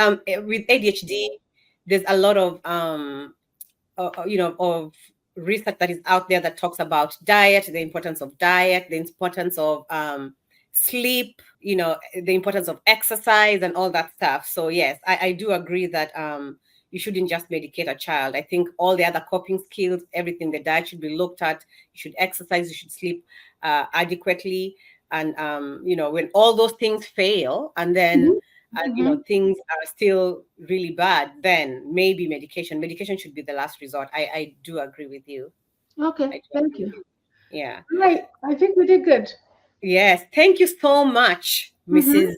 with ADHD, there's a lot of of research that is out there that talks about diet, the importance of diet, the importance of sleep, the importance of exercise and all that stuff. So yes, I do agree that you shouldn't just medicate a child. I think all the other coping skills, everything, the diet should be looked at. You should exercise, you should sleep adequately. And when all those things fail and then things are still really bad, then maybe medication should be the last resort. I do agree with you. Okay, thank you. Yeah. Right. I think we did good. Yes. Thank you so much, Mrs.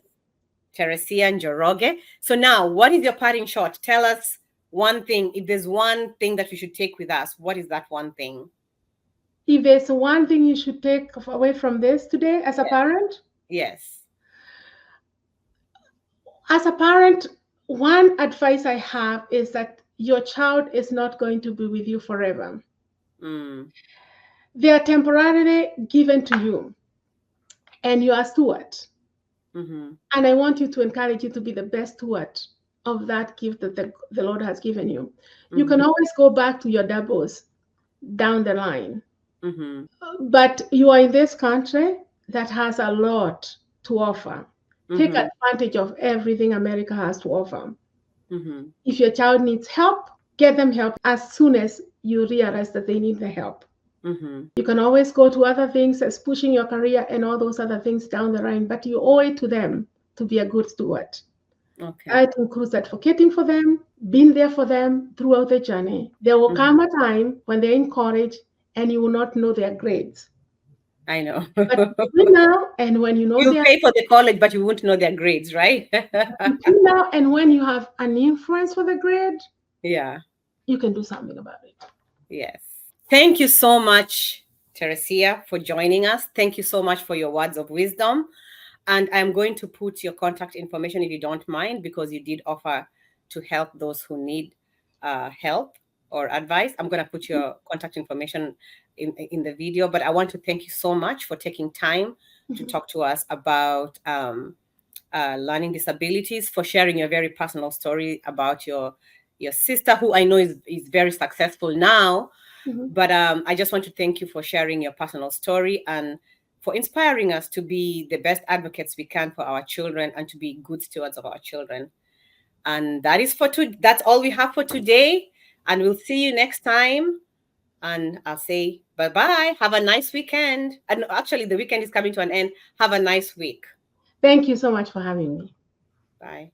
Teresia Njoroge. So now, what is your parting shot? Tell us one thing. If there's one thing that we should take with us, what is that one thing? If there's one thing you should take away from this today as a parent? Yes. As a parent, one advice I have is that your child is not going to be with you forever. They are temporarily given to you, and you are steward. And I want you to encourage you to be the best steward of that gift that the Lord has given you. You can always go back to your doubles down the line. But you are in this country that has a lot to offer. Take advantage of everything America has to offer. If your child needs help, get them help as soon as you realize that they need the help. You can always go to other things as pushing your career and all those other things down the line, but you owe it to them to be a good steward. It includes advocating for them, being there for them throughout the journey. There will come a time when they're in college and you will not know their grades. I know. But between now and when you know you'll pay for the college, but you won't know their grades, right? Between now and when you have an influence for the grade, you can do something about it. Yes. Thank you so much, Teresia, for joining us. Thank you so much for your words of wisdom. And I'm going to put your contact information, if you don't mind, because you did offer to help those who need help or advice. I'm going to put your contact information in the video, but I want to thank you so much for taking time to talk to us about Learning Disabilities, for sharing your very personal story about your sister, who I know is very successful now. Mm-hmm. But I just want to thank you for sharing your personal story and for inspiring us to be the best advocates we can for our children and to be good stewards of our children. And that is that's all we have for today. And we'll see you next time. And I'll say bye-bye. Have a nice weekend. And actually, the weekend is coming to an end. Have a nice week. Thank you so much for having me. Bye.